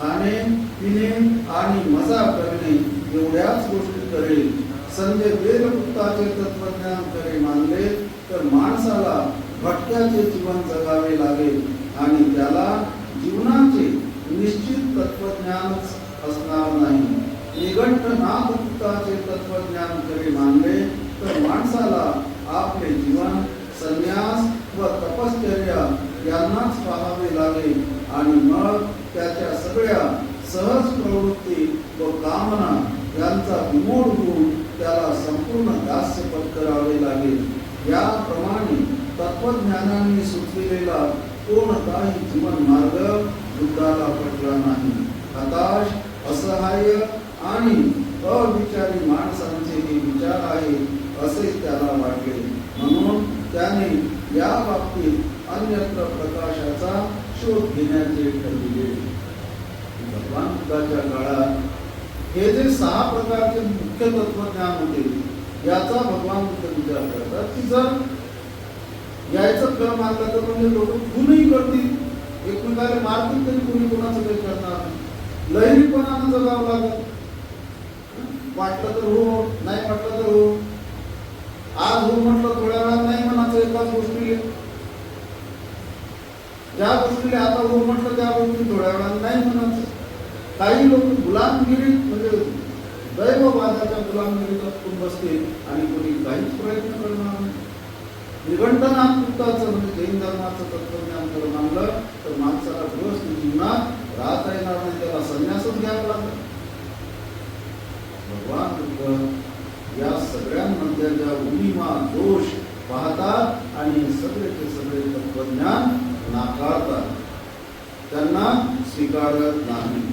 खाणे पिणे आणि मजा करणे एवढ्याच गोष्टी करेल. संजय बेलपुत्ताचे तत्वज्ञान खरे मानले तर माणसाला भटक्याचे जीवन जगावे लागेल आणि त्याला जीवनाचे निश्चित तत्वज्ञानच असणार नाही. निघंटनाथ पुत्ताचे तत्वज्ञान खरे मानले तर माणसाला आपले जीवन संन्यास व तपश्चर्या यांनाच पाहावे लागेल आणि मग त्याच्या सगळ्या सहज प्रवृत्ती व कामना यांचा विमोड होऊन त्याला संपूर्ण दास्य पत्करावे लागेल. याप्रमाणे तत्वज्ञानाने सुचविलेला कोणताही जीवन मार्ग बुद्धाला पटला नाही. हताश, असहाय्य आणि अविचारी माणसांचे हे विचार आहेत असे त्याला वाटले. म्हणून त्याने या बाबतीत अन्यत्र प्रकाशाचा शोध घेण्याचे ठरविले. भगवान बुद्धाच्या काळात हे जे 6 प्रकारचे मुख्य तत्वज्ञान होते याचा भगवान बुद्ध विचार करतात की जर यायचं खरं मानलं तर म्हणजे लोक खूनही करतील, एकमेकाला मारतील तरी कोणी कोणाचं काही करणार नाही. लहरीपणानं जगावं लागेल. वाटलं तर हो, नाही वाटलं तर हो. आज हो म्हटलं थोड्या वेळात नाही म्हणायचं एकाच गोष्टीला. ज्या गोष्टीला आता हो म्हटलं त्या गोष्टी थोड्या वेळात नाही म्हणायचं. काही लोक गुलामगिरीत म्हणजे दैववादाच्या गुलामगिरीत अटकून बसतील आणि कोणी काहीच प्रयत्न करणार नाही. निघंटनाथ पुत्ताचं म्हणजे जैन धर्माचं तत्वज्ञान जर मानलं तर माणसाला गृहस्थ जीवनात राहता येणार नाही, त्याला संन्यासच घ्यावा लागेल. भगवान बुद्ध या सगळ्यांमध्ये ज्या उणिवा दोष पाहतात आणि सगळेचे सगळे तत्वज्ञान नाकारतात, त्यांना स्वीकारत नाही.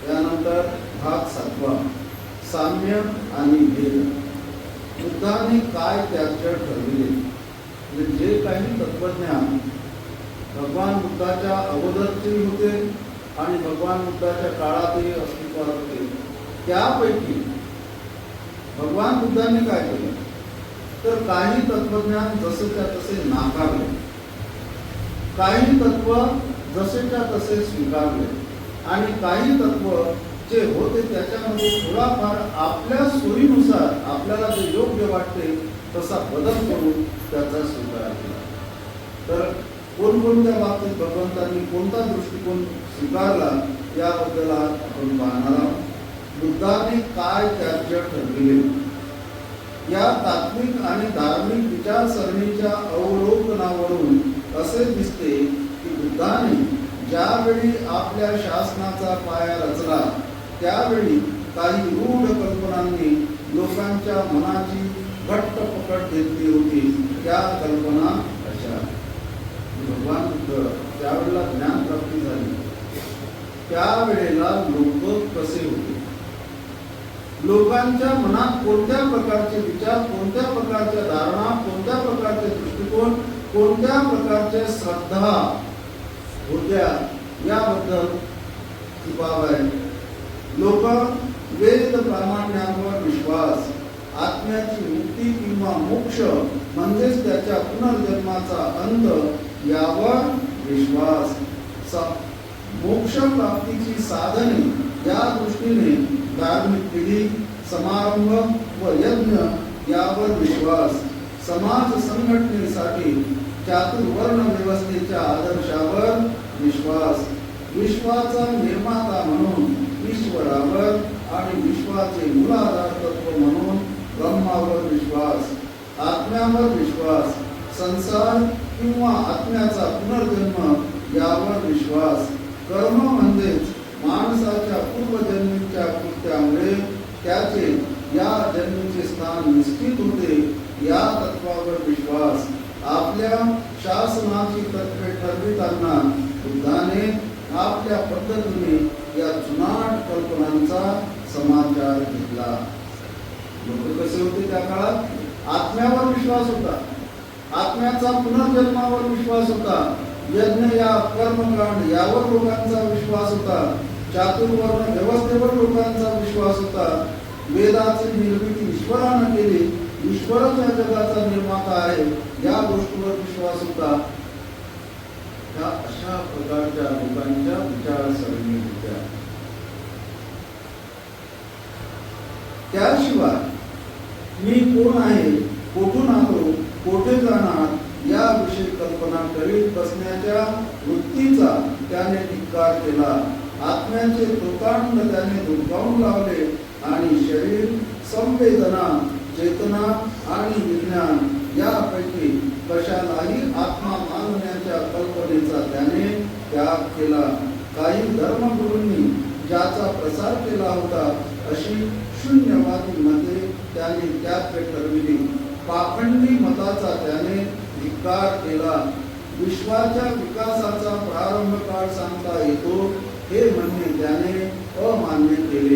त्यानंतर भाग 7 साम्य आणि भेद. बुद्धाने काय त्याचे ठरविले? म्हणजे जे काही तत्वज्ञान भगवान बुद्धाच्या अगोदरचे होते आणि भगवान बुद्धाच्या काळातही अस्तित्वात होते त्यापैकी भगवान बुद्धांनी काय केलं तर काही तत्वज्ञान जसेच्या तसे नाकारले, काही तत्व जसेच्या तसे स्वीकारले आणि काही तत्व जे होते त्याच्यामध्ये थोडाफार आपल्या सोयीनुसार आपल्याला जे योग्य वाटते तसा बदल करून त्याचा स्वीकार केला. तर कोणकोणत्या बाबतीत भगवंतांनी कोणता दृष्टिकोन स्वीकारला याबद्दल आपण पाहणार आहोत. बुद्धाने काय त्याचे ठरविले? या तात्विक आणि धार्मिक विचारसरणीच्या अवलोकनावरून असे दिसते की बुद्धाने ज्यावेळी आपल्या शासनाचा पाया रचला त्यावेळी काही रूढ कल्पनांनी लोकांच्या मनाची घट्ट पकड घेतली होती. त्या कल्पना अशा. भगवान बुद्ध त्यावेळेला ज्ञान प्राप्ती झाली. त्यावेळेला लोक कसे होते, लोकांच्या मनात कोणत्या प्रकारचे विचार, कोणत्या प्रकारच्या धारणा, कोणत्या प्रकारचे दृष्टिकोन, कोणत्या प्रकारच्या श्रद्धा होत्या याबद्दल ही बाब आहे. लोक वेद प्रामाण्यावर विश्वास, आत्म्याची मुक्ती किंवा मोक्ष म्हणजेच त्याच्या पुनर्जन्माचा अंत यावर विश्वास, मोक्ष प्राप्तीची साधने या दृष्टीने धार्मिक विधी, समारंभ व यज्ञ यावर विश्वास, समाज संघटनेसाठी चातुर्वर्ण व्यवस्थेच्या आदर्शावर विश्वास, विश्वाचा निर्माता म्हणून ईश्वरावर आणि विश्वाचे मूलाधार तत्व म्हणून ब्रह्मावर विश्वास, आत्म्यावर विश्वास, संसार किंवा आत्म्याचा पुनर्जन्म यावर विश्वास, कर्म म्हणजेच माणसाच्या पूर्वजन्मीच्या कृत्यामुळे त्याचे या जन्मीचे स्थान निश्चित होते या तत्वावर विश्वास, आपल्या शासनाची तत्वे ठरविताना बुद्धाने आपल्या पद्धतीने या जुनाट कल्पनांचा समाचार घेतला. लोक कसे होते त्या काळात? आत्म्यावर विश्वास होता, आत्म्याचा पुनर्जन्मावर विश्वास होता, यज्ञ या कर्मकांड यावर लोकांचा विश्वास होता, चातुर्वर्ण व्यवस्थेवर लोकांचा विश्वास होता, वेदाची निर्मिती ईश्वराने केली, ईश्वरच या जगाचा निर्माता आहे या गोष्टीवर विश्वास होता. या अशा प्रकारच्या लोकांच्या विचारसरणी होत्या. त्याशिवाय मी कोण आहे, कोठून आलो, कोठे जाणार याविषयी कल्पना करीत बसण्याच्या वृत्तीचा त्याने धिक्कार केला. आत्म्याचे तोतांड त्याने धुडकावून लावले आणि शरीर, संवेदना, चेतना आणि विज्ञान यापैकी कशालाही आत्मा मानण्याच्या कल्पनेचा त्याने त्याग केला. काही धर्मगुरूंनी ज्याचा प्रसार केला होता अशी शून्यवादी मते त्याने त्याग ठरविली. पाखंडी मताचा त्याने धिक्कार केला. विश्वाच्या विकासाचा प्रारंभ काळ सांगता येतो हे म्हणणे त्याने अमान्य केले.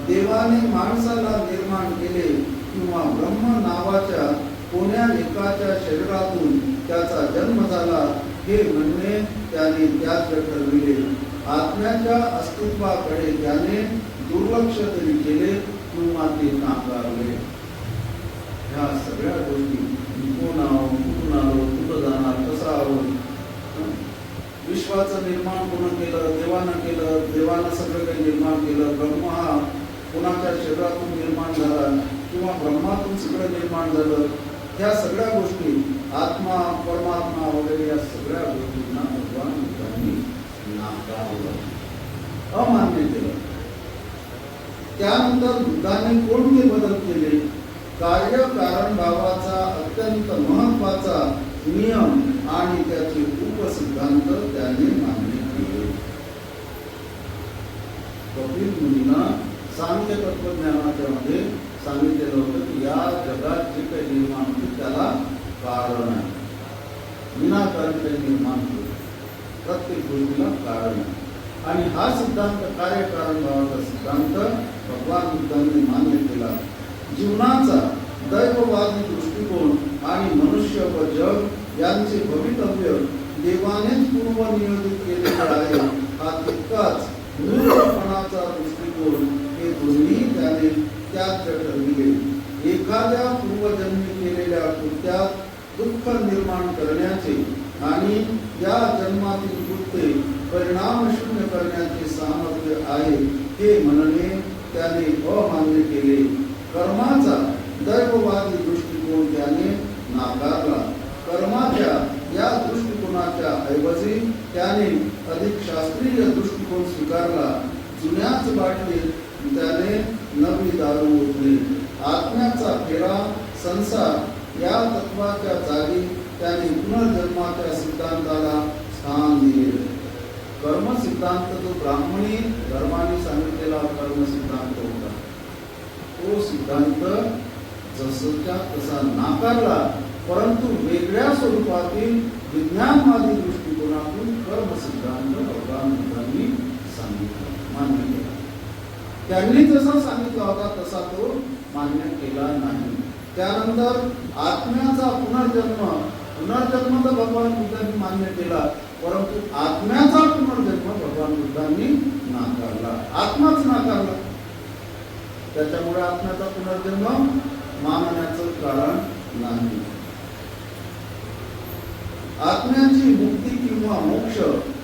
देवाने माणसाला निर्माण केले किंवा ब्रह्म नावाच्या कोण्या एकाच्या शरीरातून त्याचा जन्म झाला हे म्हणणे त्याने त्याग ठरविले. आत्म्याच्या अस्तित्वाकडे त्याने दुर्लक्ष तरी केले किंवा ते नाकारले. ह्या सगळ्या गोष्टी कोण आहो, कुठून आलो, कुठं जाणार, कसं आहोत, विश्वाचं निर्माण कोण केलं? देवानं केलं. देवानं सगळं काही निर्माण केलं. ब्रह्म हा कोणाच्या शरीरातून निर्माण झाला किंवा ब्रह्मातून सगळं निर्माण झालं. ह्या सगळ्या गोष्टी आत्मा, परमात्मा वगैरे या सगळ्या गोष्टींना भगवान बुद्धांनी नाकारलं, अमान्य केलं. त्यानंतर बुद्धाने कोणते बदल केले? कार्य कारण भावाचा अत्यंत महत्वाचा नियम आणि त्याचे उपसिद्धांत त्याने मान्य केले. कपिल मुनींना सांख्य तत्वज्ञानाच्या मध्ये सांगितलेलं होतं की या जगात जे काही निर्माण होते त्याला कारण आहे. विनाकारण काही निर्माण होते, प्रत्येक गोष्टीला कारण आहे. आणि हा सिद्धांत, कार्यकारण भावाचा सिद्धांत भगवान बुद्धांनी मान्य केला. जीवनाचा दैववादी दृष्टिकोन आणि मनुष्य व जग यांचे भवितव्य देवानेच पूर्वनियोजित केलेले आहे हा तितकाच मूर्खपणाचा दृष्टिकोन हे दोन्ही त्याने त्याग ठरविले. एखाद्या पूर्वजन्मी केलेल्या कृत्यात दुःख निर्माण करण्याचे आणि या जन्मातील कृत्ये परिणाम शून्य करण्याचे सामर्थ्य आहे हे म्हणणे त्याने अमान्य केले. कर्माचा दैववादी दृष्टिकोन त्याने नाकारला. कर्माच्या या दृष्टिकोनाच्या ऐवजी त्याने अधिक शास्त्रीय दृष्टिकोन स्वीकारला. जुन्याच बाटलीत त्याने नवी दारू ओतली. आत्म्याचा फेरा, संसार या तत्वाच्या जागी त्याने पुनर्जन्माच्या सिद्धांताला स्थान दिले. कर्म सिद्धांत जो ब्राह्मणी धर्माने सांगितलेला कर्म सिद्धांत होता, तो सिद्धांत जसच्या तसा नाकारला, परंतु वेगळ्या स्वरूपातील विज्ञानवादी दृष्टिकोनातून कर्म सिद्धांत भगवान बुद्धांनी सांगितला, मान्य केला. त्यांनी जसा सांगितला होता तसा तो मान्य केला नाही. त्यानंतर आत्म्याचा पुनर्जन्म तर भगवान बुद्धांनी मान्य केला, परंतु आत्म्याचा पुनर्जन्म भगवान बुद्धांनी नाकारला, आत्माच नाकारला. त्याच्यामुळे आत्म्याचा पुनर्जन्म मानण्याचं कारण नाही. आत्म्याची मुक्ती किंवा मोक्ष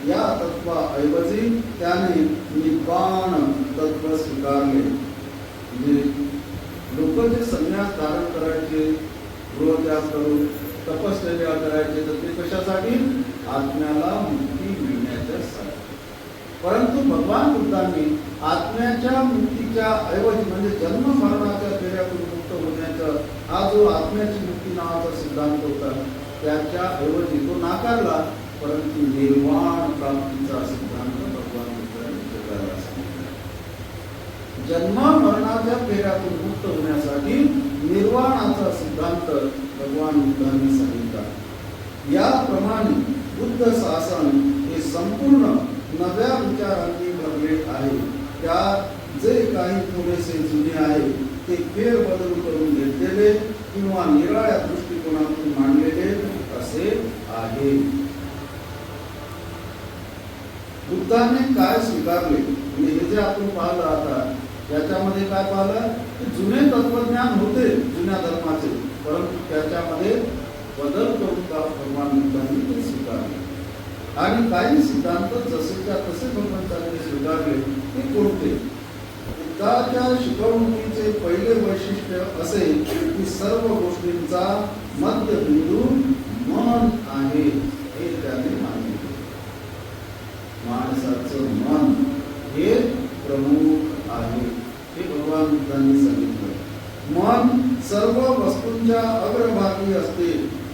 या तत्वाऐवजी त्याने निब्बाण तत्व स्वीकारले. म्हणजे लोक जे संन्यास धारण करायचे, गृहत्याग करून तपश्चर्या करायचे, तर ते कशासाठी? आत्म्याला मुक्ती मिळण्याच्यासाठी. परंतु भगवान बुद्धांनी आत्म्याच्या मुक्तीच्या ऐवजी म्हणजे जन्म मरणाच्या फेऱ्यातून मुक्त होण्याचा हा जो आत्म्याची मुक्ती नावाचा सिद्धांत होता त्याच्या ऐवजी तो नाकारला, परंतु निर्वाण प्राप्तीचा सिद्धांत भगवान बुद्धांनी जगाला सांगितला. जन्म मरणाच्या फेऱ्यातून मुक्त होण्यासाठी निर्वाणाचा सिद्धांत भगवान बुद्धांनी सांगितला. याप्रमाणे बुद्ध शासन हे संपूर्ण नव्या विचारांनी भरले आहे. त्यात जे काही थोडेसे जुने आहे ते फेरबदल करून घेतलेले किंवा निराळ्या दृष्टिकोनातून मांडलेले असे आहे. बुद्धांनी काय स्वीकारले म्हणजे हे जे आपण पाहिलं आता याच्यामध्ये काय पाहिलं की जुने तत्वज्ञान होते जुन्या धर्माचे, परंतु त्याच्यामध्ये बदल करून भगवान बुद्धांनी ते स्वीकारले. आणि काही सिद्धांत जसेच्या तसे भगवंतांनी स्वीकारले. ते कोणते? बुद्धाच्या शिकवणुकीचे पहिले वैशिष्ट्य असे की सर्व गोष्टींचा मध्यबिंदू मन आहे हे त्याने मानले. माणसाचं मन हे प्रमुख आहे हे भगवान बुद्धांनी सांगितलं. मन सर्व वस्तूंच्या अग्रभागी असते.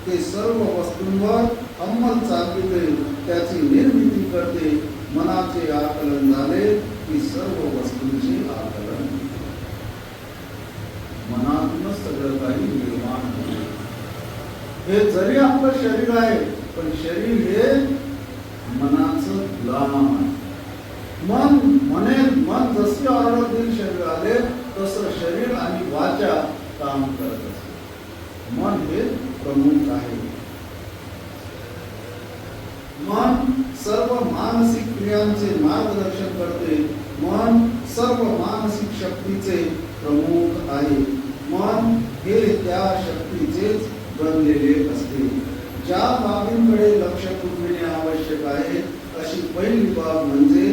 ते सर्व वस्तूंवर अंमल चालविते, त्याची निर्मिती करते. मनाचे आकलन झाले की सर्व वस्तूंचे आकलन. मनातूनच सगळं काही निर्माण होते. हे जरी आपलं शरीर आहे पण शरीर हे मनाचं गुलाम आहे. मन जसे ऑर्डर देईल शरीर आले तसं शरीर आणि वाचा काम करत असते. मन हे प्रमुख आहे. मन सर्व मानसिक क्रियांचे मार्गदर्शन करते. मन सर्व मानसिक शक्तीचे प्रमुख आहे. मन हे त्या शक्तीचेच बनलेले असते. ज्या बाबींकडे लक्ष पुरविणे आवश्यक आहे अशी पहिली बाब म्हणजे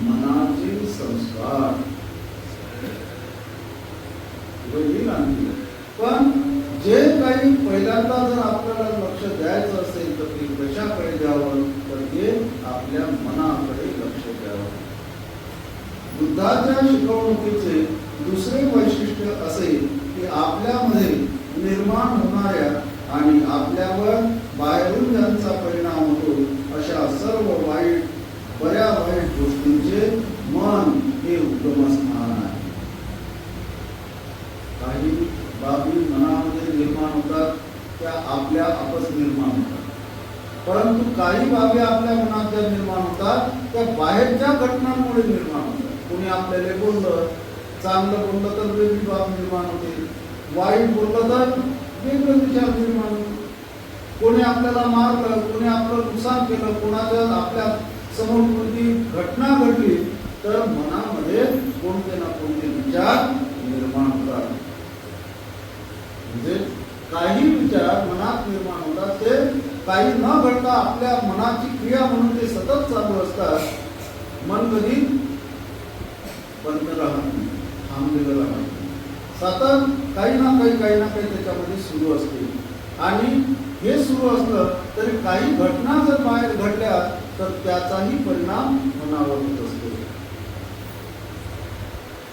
मनाचे संस्कार. पण जे काही पहिल्यांदा जर आपल्याला लक्ष द्यायचं असेल तर ते कशाकडे द्यावं, तर ते आपल्या मनाकडे लक्ष द्यावं. बुद्धाच्या शिकवणुकीचे दुसरे वैशिष्ट्य असे की आपल्यामध्ये निर्माण होणाऱ्या आणि आपल्यावर बाहेरून ज्यांचा परिणाम होतो अशा सर्व बऱ्या वाईट गोष्टींचे मन हे उद्गमस्थान आहे. काही बाबी मनामध्ये निर्माण होतात त्या आपल्या आपच निर्माण होतात, परंतु काही बाबी आपल्या मनात ज्या निर्माण होतात त्या बाहेरच्या घटनांमुळे निर्माण होतात. कोणी आपल्याला बोललं, चांगलं बोललं तर वेगळी बाब निर्माण होते, वाईट बोललं तर वेगळं विचार निर्माण होतो. कोणी आपल्याला मारलं, कोणी आपलं नुकसान केलं, कोणाच्या आपल्या समोर कोणती घटना घडली तर मनामध्ये कोणते ना कोणते विचार निर्माण होतात. म्हणजे काही विचार मनात निर्माण होतात ते काही न घडता आपल्या मनाची क्रिया म्हणून ते सतत चालू असतात. मन कधी बंद राहत नाही, थांबलेलं राहत नाही. सतत काही ना काही त्याच्यामध्ये सुरू असते. आणि हे सुरू असलं तरी काही घटना जर बाहेर घडल्या तर त्याचाही परिणाम मनावर होत असतो.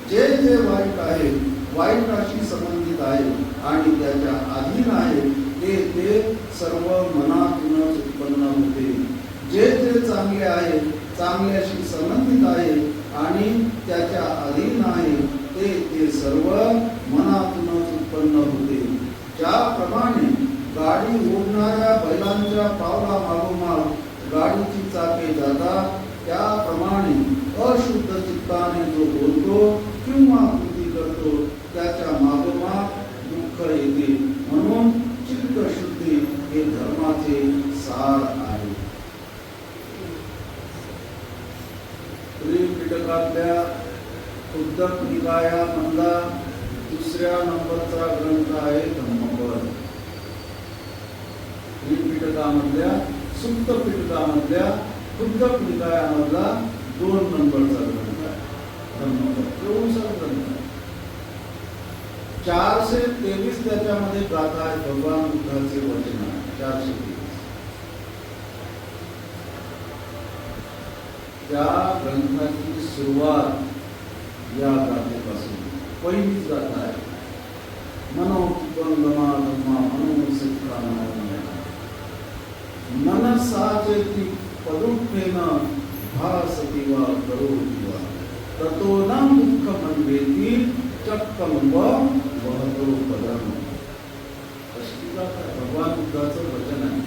जे जे वाईट आहे, वाईटाशी संबंधित आहे आणि त्याच्या अधीन आहे ते सर्व मनातूनच उत्पन्न होते. जे जे चांगले आहे, चांगल्याशी संबंधित आहे आणि त्याच्या अधीन आहे ते सर्व मनातूनच उत्पन्न होते. ज्याप्रमाणे गाडी ओढणाऱ्या बैलांच्या पावला मागोमाग गाडीची चाके जातात, त्याप्रमाणे अशुद्ध चित्ताने जो बोलतो किंवा कृती करतो त्याच्या मागोमाग दुःख येते. म्हणून चित्तशुद्धी हे धर्माचे सार आहे. त्रिपिटकातल्या उद्धव निकायामधला दुसऱ्या नंबरचा ग्रंथ आहे धम्मपद. त्रिपिटकामधल्या सुत्त पिटकामधल्या उद्धव निकायामधला 2 नंबरचा ग्रंथ आहे धम्मपद. एवढासा ग्रंथ आहे. 423 त्याच्यामध्ये गाथा आहे भगवान बुद्धाचे वचन आहे. 423 त्या ग्रंथाची सुरुवात या गाथेपासून. पहिलीच गाथा आहे मनसाचेती पदुःखेन भासति वा करोति वा ततो न दुःखमन्वेति चक्कं व वहतो पदम्. अशी गाथा आहे. भगवान बुद्धाचं वचन आहे.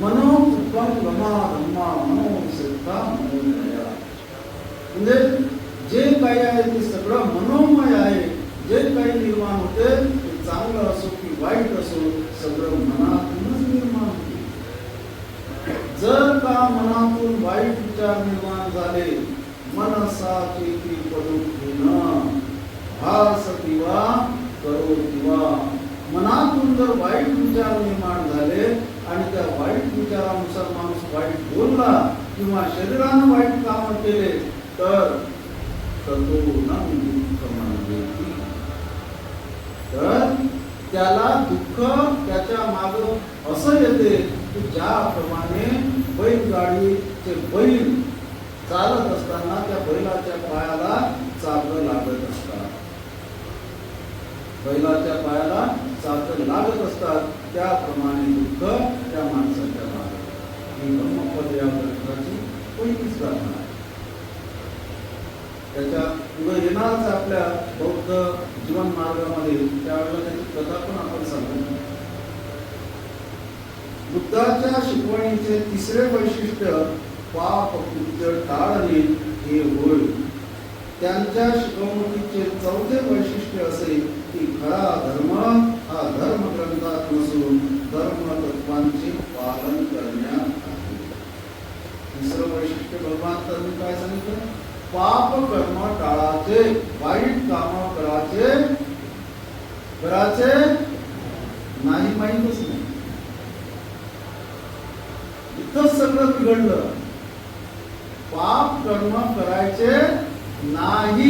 मनोबुद्धं गमा धम्मा मनोसिद्धा मनोमया. म्हणजे जे काही आहे ते सगळं मनोमय आहे. जे काही निर्माण होते ते चांगलं असो की वाईट असो सगळं मनातूनच निर्माण होते. जर का मनातून वाईट विचार निर्माण झाले, मनसाचेती पदुःखेन भासति वा करोति वा, मनातून जर वाईट विचार निर्माण झाले आणि त्या वाईट विचारानुसार माणूस वाईट बोलला किंवा शरीरानं वाईट काम केले तर ततो न दुःखमन्वेति. तर त्याला दुःख त्याच्या माग असं येते की ज्याप्रमाणे बैलगाडीचे बैल चालत असताना त्या बैलाच्या पायाला चाकं लागत असतात. बैलाच्या पायाला चाकं लागत असतात त्याप्रमाणे दुःख त्या माणसाच्या मागे. ही ब्रह्मपद या ग्रंथाची पहिलीच गाथा आहे. त्याच्या पुढे येणारच आपल्या बौद्ध जीवन मार्गामध्ये त्यावेळेला त्याची कथा पण आपण सांगू. बुद्धाच्या शिकवणीचे तिसरे वैशिष्ट्य पाप कृत्य टाळणे हे होय. त्यांच्या शिकवणुकीचे चौथे वैशिष्ट्य असे की खरा धर्म हा धर्म ग्रंथात नसून धर्म तत्वांचे पालन करण्यात आहे. तिसरं वैशिष्ट्य भगवान त्यांनी काय सांगितलं? पाप कर्म टाळाचे, वाईट काम करायचे नाही, माहीतच नाही. इथंच सगळं बिघडलं. पाप कर्म करायचे नाही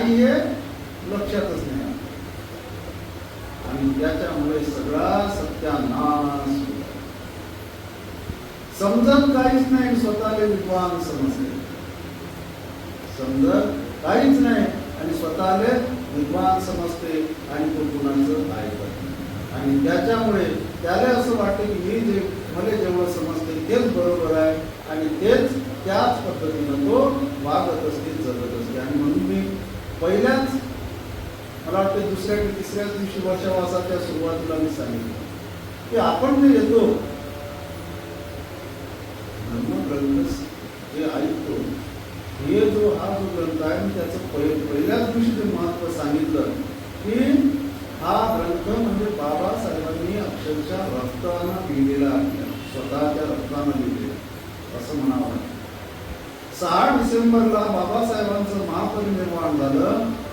हे लक्षातच नाही आणि त्याच्यामुळे सगळा सत्यानाश होतो. समजत काहीच नाही, स्वतःला विद्वान समजते. समजत काहीच नाही आणि स्वतःला विद्वान समजते आणि तो कुणाचं ऐकत नाही. आणि त्याच्यामुळे त्याला असं वाटतं की मला जेवढं समजते तेच बरोबर आहे आणि त्याच पद्धतीनं तो वागत असते, जगत असते. आणि म्हणून मी पहिल्याच मला वाटतं दुसऱ्या की तिसऱ्या दिवशी वर्षावासाच्या सुरुवातीला मी सांगितलं की आपण जे येतो धर्मग्रंथ जे ऐकतो हे हा जो ग्रंथ आहे मी त्याचं पहिल्याच दिवशी ते महत्व सांगितलं की हा ग्रंथ म्हणजे बाबासाहेबांनी अक्षरशः रक्तानं लिहिलेला आहे, स्वतःच्या रक्तानं लिहिलेला असं म्हणावं. 6 डिसेंबरला बाबासाहेबांचं महापरिनिर्वाण झालं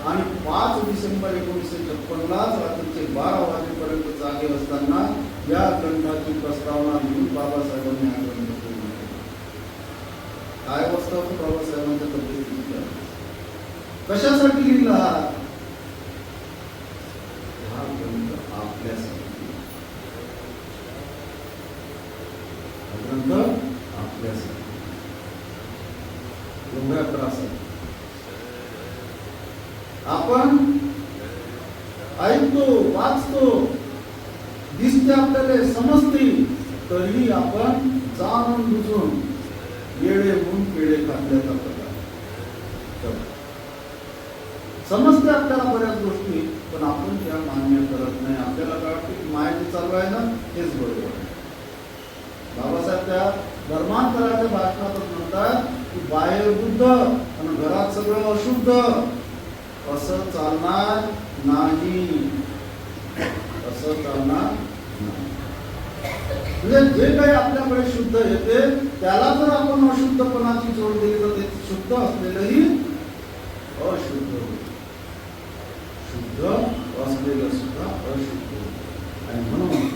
आणि 5 डिसेंबर 1956 रात्रीचे 12 वाजेपर्यंत जागे असताना या ग्रंथाची प्रस्तावना घेऊन बाबासाहेबांनी हा ग्रंथ पूर्ण केला. काय अवस्था होती बाबासाहेबांच्या तब्येतीची? कशासाठी लिहिला हा ग्रंथ? आपल्यासाठी. हा ग्रंथ आपल्यासाठी, एवढ्या त्रासात आपण ऐकतो, वाचतो, दिसते आपल्याला, समजते, तरी आपण जाणून बुजून येडे होऊन पेढे खाल्ल्याचा प्रकार. समजते आपल्याला बऱ्याच गोष्टी, पण आपण त्या मान्य करत नाही. आपल्याला काय वाटतं की माहिती चालू आहे ना, तेच बरोबर आहे. बाबासाहेब त्या धर्मांतराच्या भाषणातच म्हणतात की बाहेर बुद्ध आणि घरात सगळं अशुद्ध, असं चालणार नाही. असं चालणार नाही. म्हणजे जे काही आपल्याकडे शुद्ध येते त्याला जर आपण अशुद्धपणाची जोड दिली तर ते शुद्ध असलेलंही अशुद्ध होईल. शुद्ध असलेलं सुद्धा अशुद्ध होईल. आणि म्हणून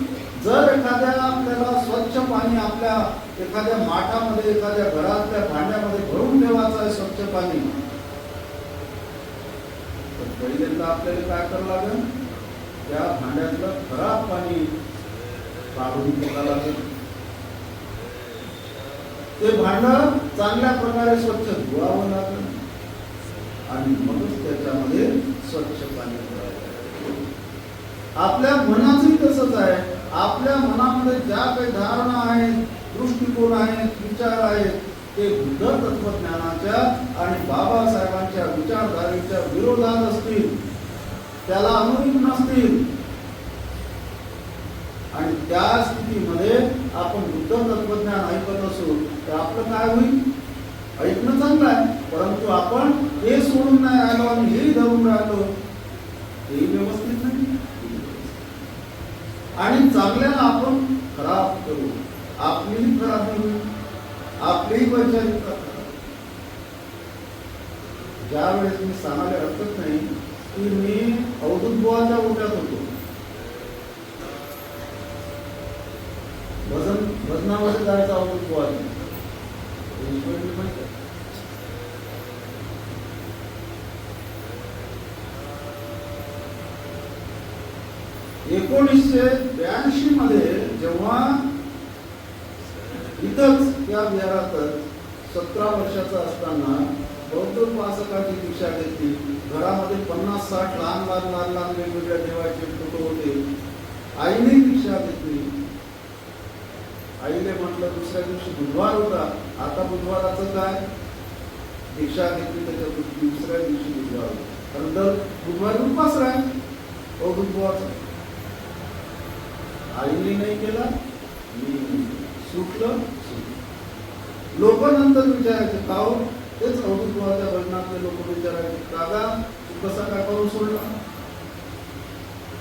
जर एखाद्या आपल्याला स्वच्छ पाणी आपल्या एखाद्या माठामध्ये एखाद्या घरातल्या भांड्यामध्ये भरून ठेवायचं आहे स्वच्छ पाणी, तर पहिल्यांदा आपल्याला काय करावं लागेल, त्या भांड्यातलं खराब पाणी काढून टाकावं लागेल. ते भांड चांगल्या प्रकारे स्वच्छ धुवावं लागेल आणि मगच त्याच्यामध्ये स्वच्छ पाणी भरायचं. आपल्या मनाचंही तसंच आहे. आपल्या मनामध्ये ज्या काही धारणा आहेत, दृष्टिकोन आहेत, विचार आहेत, ते बुद्ध तत्वज्ञानाच्या आणि बाबासाहेबांच्या विचारधारेच्या विरोधात असतील, त्याला अनुरूप नसतील, आणि त्या स्थितीमध्ये आपण बुद्ध तत्वज्ञान ऐकत असू तर आपलं काय होईल? ऐकणं चांगलं आहे, परंतु आपण हे सोडून नाही राहिलो आणि हे धरून राहिलो, हे व्यवस्थित नाही. आणि चांगल्याला आपण खराब करू, आपलीही खराबी होईल, आपलीही वैचारिकता खराब. ज्या वेळेस मी सांगायला हरकत नाही की मी अवधूत बुवाच्या ओट्यात होतो, भजनामध्ये जायचा अवधूत बुवाची. (1982) मध्ये जेव्हा इथंच या विहारातच 17 वर्षाचा असताना बौद्ध उपासकाची दीक्षा घेतली. घरामध्ये 50-60 लहान वेगवेगळ्या देवाचे फोटो होते. आईने दीक्षा घेतली. आईने म्हटलं दुसऱ्या दिवशी बुधवार होता, आता बुधवाराचं काय, दीक्षा घेतली त्याच्या दुसऱ्या दिवशी बुधवार होता, कारण दर बुधवारी उपास राहील अवधूत बुवाचा. आईने नाही केला, मी सुटलं. लोक नंतर विचारायचे का हो, तेच अवधूत बुवाच्या भजनातले लोक विचारायचे कागा तू कसा काय करून सोडला.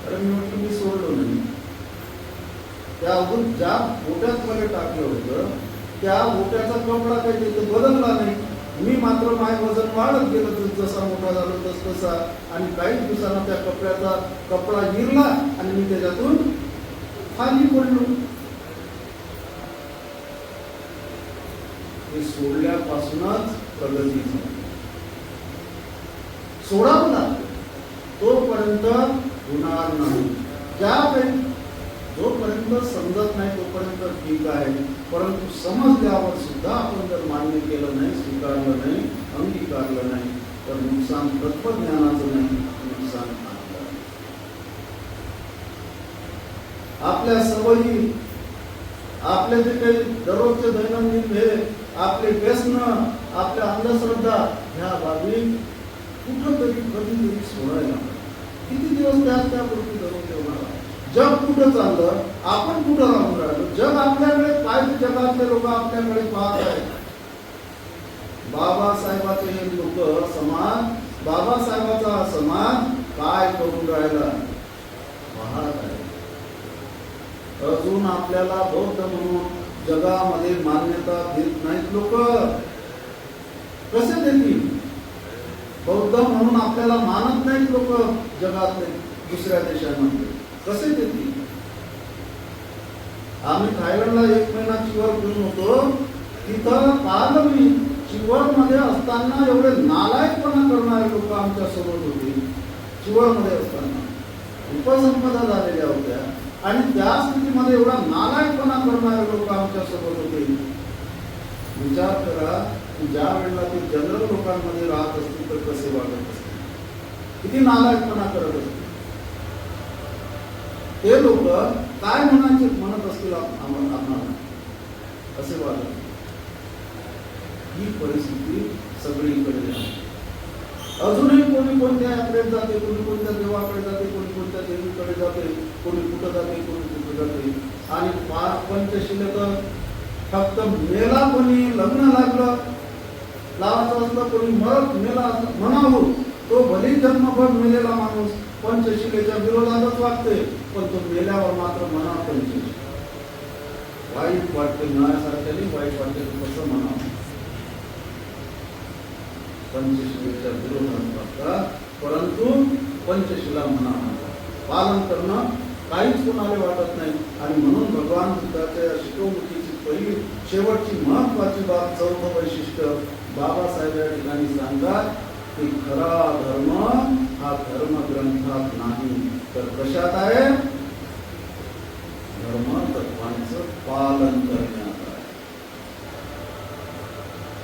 अरे मी म्हटलं मी सोडलो नाही. त्या अवधूत ज्या ओट्यात मला टाकलं होतं त्या ओट्याचा कपडा काही तिथे बदलला नाही. मी मात्र माझे वजन वाढत गेलं, जसा मोठा झालो तसा, आणि काही दिवसांना त्या कपड्याचा कपडा गिरला आणि मी त्याच्यातून खाली पडलो. हे सोडल्यापासूनच प्रगती झाली. सोडावं लागतं, तोपर्यंत होणार नाही. जोपर्यंत समजत नाही तोपर्यंत ठीक आहे, परंतु समजल्यावर सुद्धा आपण जर मान्य केलं नाही, स्वीकारलं नाही, अंगीकारलं नाही, तर नुकसान तत्वज्ञानाचं नाही, नुकसान आपलं. आपल्या सवयी, आपले जे काही दररोजचे दैनंदिन हे आपले व्यसन, आपल्या अंधश्रद्धा, ह्या बाबी कुठंतरी कधीतरी सोडायला. किती दिवस त्या गोष्टी धरून ठेवणार? जग कुठं चाललं, आपण कुठं राहून राहिलो? जग आपल्याकडे पाहिजे, जगातले लोक आपल्याकडे पाहत आहेत. बाबासाहेबाचे हे लोक समाज, बाबासाहेबाचा समाज काय करून राहिला पाहत आहे. अजून आपल्याला बौद्ध म्हणून जगामध्ये मान्यता देत नाहीत लोक. कसे देतील? बौद्ध म्हणून आपल्याला मानत नाहीत लोक जगातले, दुसऱ्या देशांमध्ये कसे देतील? आम्ही थायलंडला 1 महिना चिवड घेऊन होतो. तिथं पाहिलं मी, चिवड मध्ये असताना एवढे नालायकपणा करणारे लोक आमच्या सोबत होते. चिवड मध्ये असताना उपसंपदा झालेल्या होत्या आणि त्या स्थितीमध्ये एवढा नालायकपणा करणारे लोक आमच्या सोबत होते. विचार करा की ज्या वेळेला ते जनरल लोकांमध्ये राहत असतील तर कसे वागत असतील, किती नालायकपणा करत असतील. ते लोक काय म्हणत असतील आम्हाला, असे वाटत. ही परिस्थिती सगळीकडे आहे. अजूनही कोणी कोणत्या यात्रेत जाते, कोणी कोणत्या देवाकडे जाते, कोणी कोणत्या देवीकडे जाते, कोणी कुठं जाते, कोणी कुठं जाते. आणि पंचशिलेत फक्त मेला, कोणी लग्न लागलं लावायचं असलं, कोणी मरत मेला म्हणावं, तो भले जन्मभर मेलेला माणूस पंचशिलेच्या विरोधातच वागते, पण तो मेल्यावर मात्र म्हणा पंचशील. वाईट वाटते म्हणायसारख्याने, वाईट वाटते कसं म्हणावं. पंचशिलेच्या विरोधात वागतात, परंतु पंचशिला म्हणा पालन करणं काहीच कोणाला वाटत नाही. आणि म्हणून भगवान बुद्धाच्या शिकवणुकीची पहिली शेवटची महत्वाची बाब, चौथं वैशिष्ट्य बाबासाहेब या ठिकाणी सांगतात की खरा धर्म हा धर्म ग्रंथात नाही, तर कशात आहे? धर्म तत्वांचं पालन करण्यात आहे.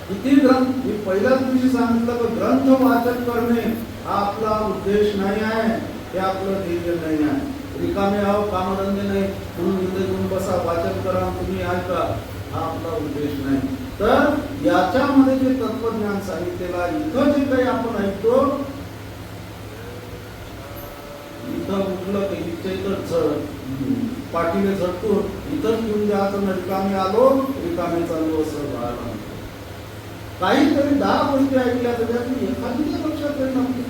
किती ग्रंथ, मी पहिल्याच दिवशी सांगितलं की ग्रंथ वाचन करणे हा आपला उद्देश नाही आहे, हे आपलं ध्येय नाही आहे. रिकामे आहो, कामधंदे नाही म्हणून इथे येऊन बसा, वाचन करा, तुम्ही ऐका, हा आपला उद्देश नाही. तर याच्यामध्ये जे तत्वज्ञान सांगितलेलं आहे, इथं जे काही आपण ऐकतो, इथं उठलं की इथं पाठीने झटतो, इथंच घेऊन द्यायचं, रिकामे आलो रिकामे चालू असं व्हायला. काहीतरी 10 गोष्टी ऐकल्या तर त्यातली एखादी तर लक्षात येईल.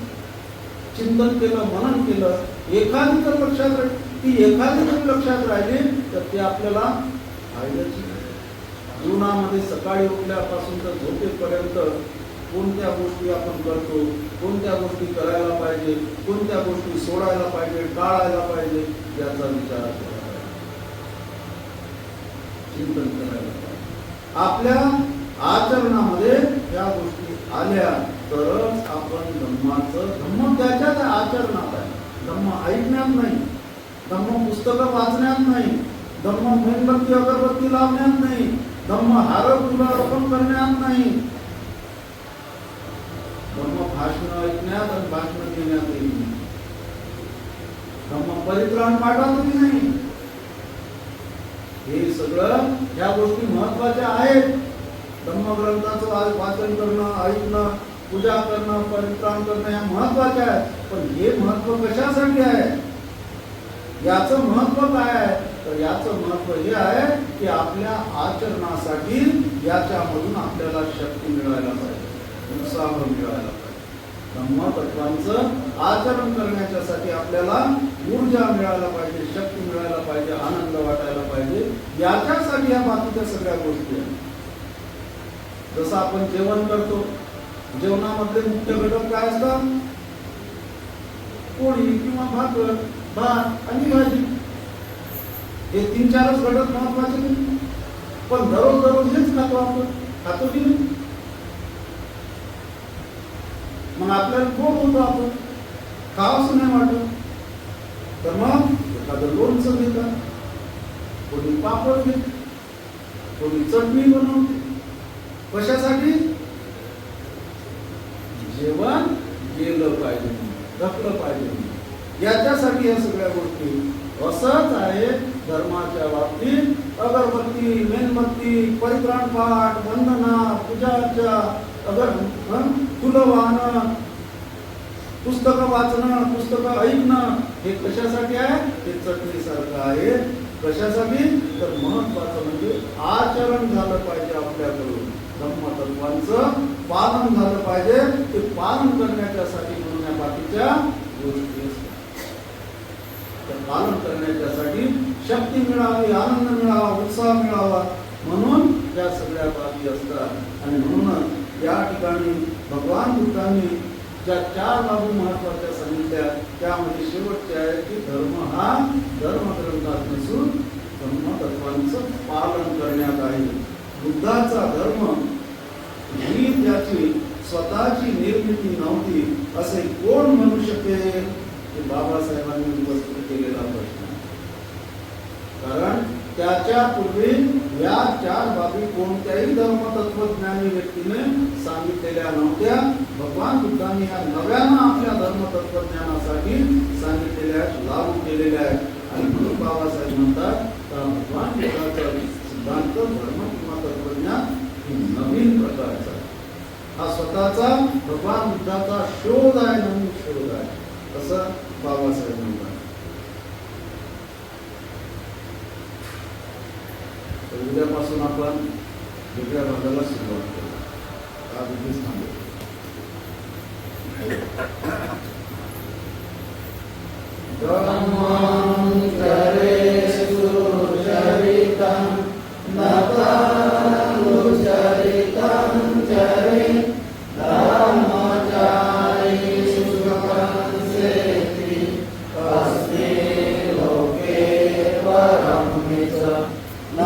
चिंतन केलं, मनन केलं, एखादी तर लक्षात राहील. ती एखादी जरी लक्षात राहिली तर ते आपल्याला फायद्याची. जीवनामध्ये सकाळी उठल्यापासून तर झोपेपर्यंत कोणत्या गोष्टी आपण करतो, कोणत्या गोष्टी करायला पाहिजे, कोणत्या गोष्टी सोडायला पाहिजे, टाळायला पाहिजे, याचा विचार करायला पाहिजे, चिंतन करायला पाहिजे. आपल्या आचरणामध्ये या गोष्टी आल्या तरच आपण धम्म त्याच्यात आचरणात आहे. धम्म ऐकण्यात नाही, धम्म पुस्तकं वाचण्यात नाही, धम्म मेणबत्ती अगरबत्ती लावण्यात नाही, धम्म हार फुलं अर्पण करण्यात नाही, धम्म भाषण ऐकण्यात आणि भाषण देण्यात येईल. धम्म परित्राण पाठातही नाही. हे सगळं या गोष्टी महत्वाच्या आहेत. धम्मग्रंथाचं वाचन करणं, ऐकणं, पूजा करणं, परित्राण करणं या महत्वाच्या आहे. पण हे महत्व कशासाठी आहे? याचं महत्व काय आहे? तर याचं महत्व हे आहे की आपल्या आचरणासाठी याच्यामधून आपल्याला शक्ती मिळायला पाहिजे, उत्साह मिळायला पाहिजे. धम्मतत्वांचं आचरण करण्यासाठी आपल्याला ऊर्जा मिळायला पाहिजे, शक्ती मिळायला पाहिजे, आनंद वाटायला पाहिजे. याच्यासाठी या बाकीच्या सगळ्या गोष्टी आहेत. जसं आपण जेवण करतो, जेवणामधले मुख्य घटक काय असतात? पोळी किंवा भाकर, भात आणि भाजी, हे 3-4च घटक महत्वाचे नाही. पण दररोज हेच खातो आपण, खातो की नाही? मग आपल्याला पोट होतो, आपण खावंच नाही वाटत. तर मग एखादं लोणचं घेतात, कोणी पापड घेत, कोणी चटणी बनवते. कशासाठी? जेवण गेलं पाहिजे, धकलं पाहिजे, याच्यासाठी या सगळ्या गोष्टी. असंच आहे धर्माच्या बाबतीत. अगरबत्ती, मेणबत्ती, परित्राण पाठ, वंदना, पूजा अर्चा, फुलं वाहणं, पुस्तकं वाचणं, पुस्तकं ऐकणं, हे कशासाठी आहे? हे चटणीसारखं आहे. कशासाठी? तर महत्वाचं म्हणजे आचरण झालं पाहिजे आपल्याकडून, धम्मतत्वांचं पालन झालं पाहिजे. ते पालन करण्याच्यासाठी म्हणून या बाकीच्या गोष्टी पालन करण्याच्यासाठी शक्ती मिळावी, आनंद मिळावा, उत्साह मिळावा, म्हणून या सगळ्या बाबी असतात. आणि म्हणून या ठिकाणी भगवान बुद्धांनी ज्या 4 बाबी महत्वाच्या सांगितल्या, त्यामध्ये शेवटचे आहे की धर्म हा धर्मग्रंथात नसून धम्मतत्वांचं पालन करण्यात आहे. बुद्धाचा धर्म ही त्याची स्वतःची निर्मिती नव्हती, असे कोण म्हणू शकेल? हे बाबासाहेबांनी उपस्थित केलेला प्रश्न. कारण त्याच्या पूर्वी या 4 बाबी कोणत्याही धर्मतत्वज्ञानी व्यक्तीने सांगितलेल्या नव्हत्या. भगवान बुद्धांनी या नव्यानं आपल्या धर्मतत्वज्ञानासाठी सांगितलेल्या, लागू केलेल्या आहेत. आणि म्हणून बाबासाहेब म्हणतात भगवान बुद्धाचा सिद्धांत, धर्म किंवा तत्वज्ञान की नवीन प्रकारचा हा स्वतःचा भगवान बुद्धाचा शोध आहे, नवीन शोध आहे, असं बाबासाहेब म्हणतात. तर उद्यापासून आपण वेगळ्या भागाला सुरुवात करू. आज इथेच थांबू. ब्रह्मं चरेषु चरितं नतं चरितं चरे ब्रह्मचारी सुखं सेति अस्मिन् लोके परं च न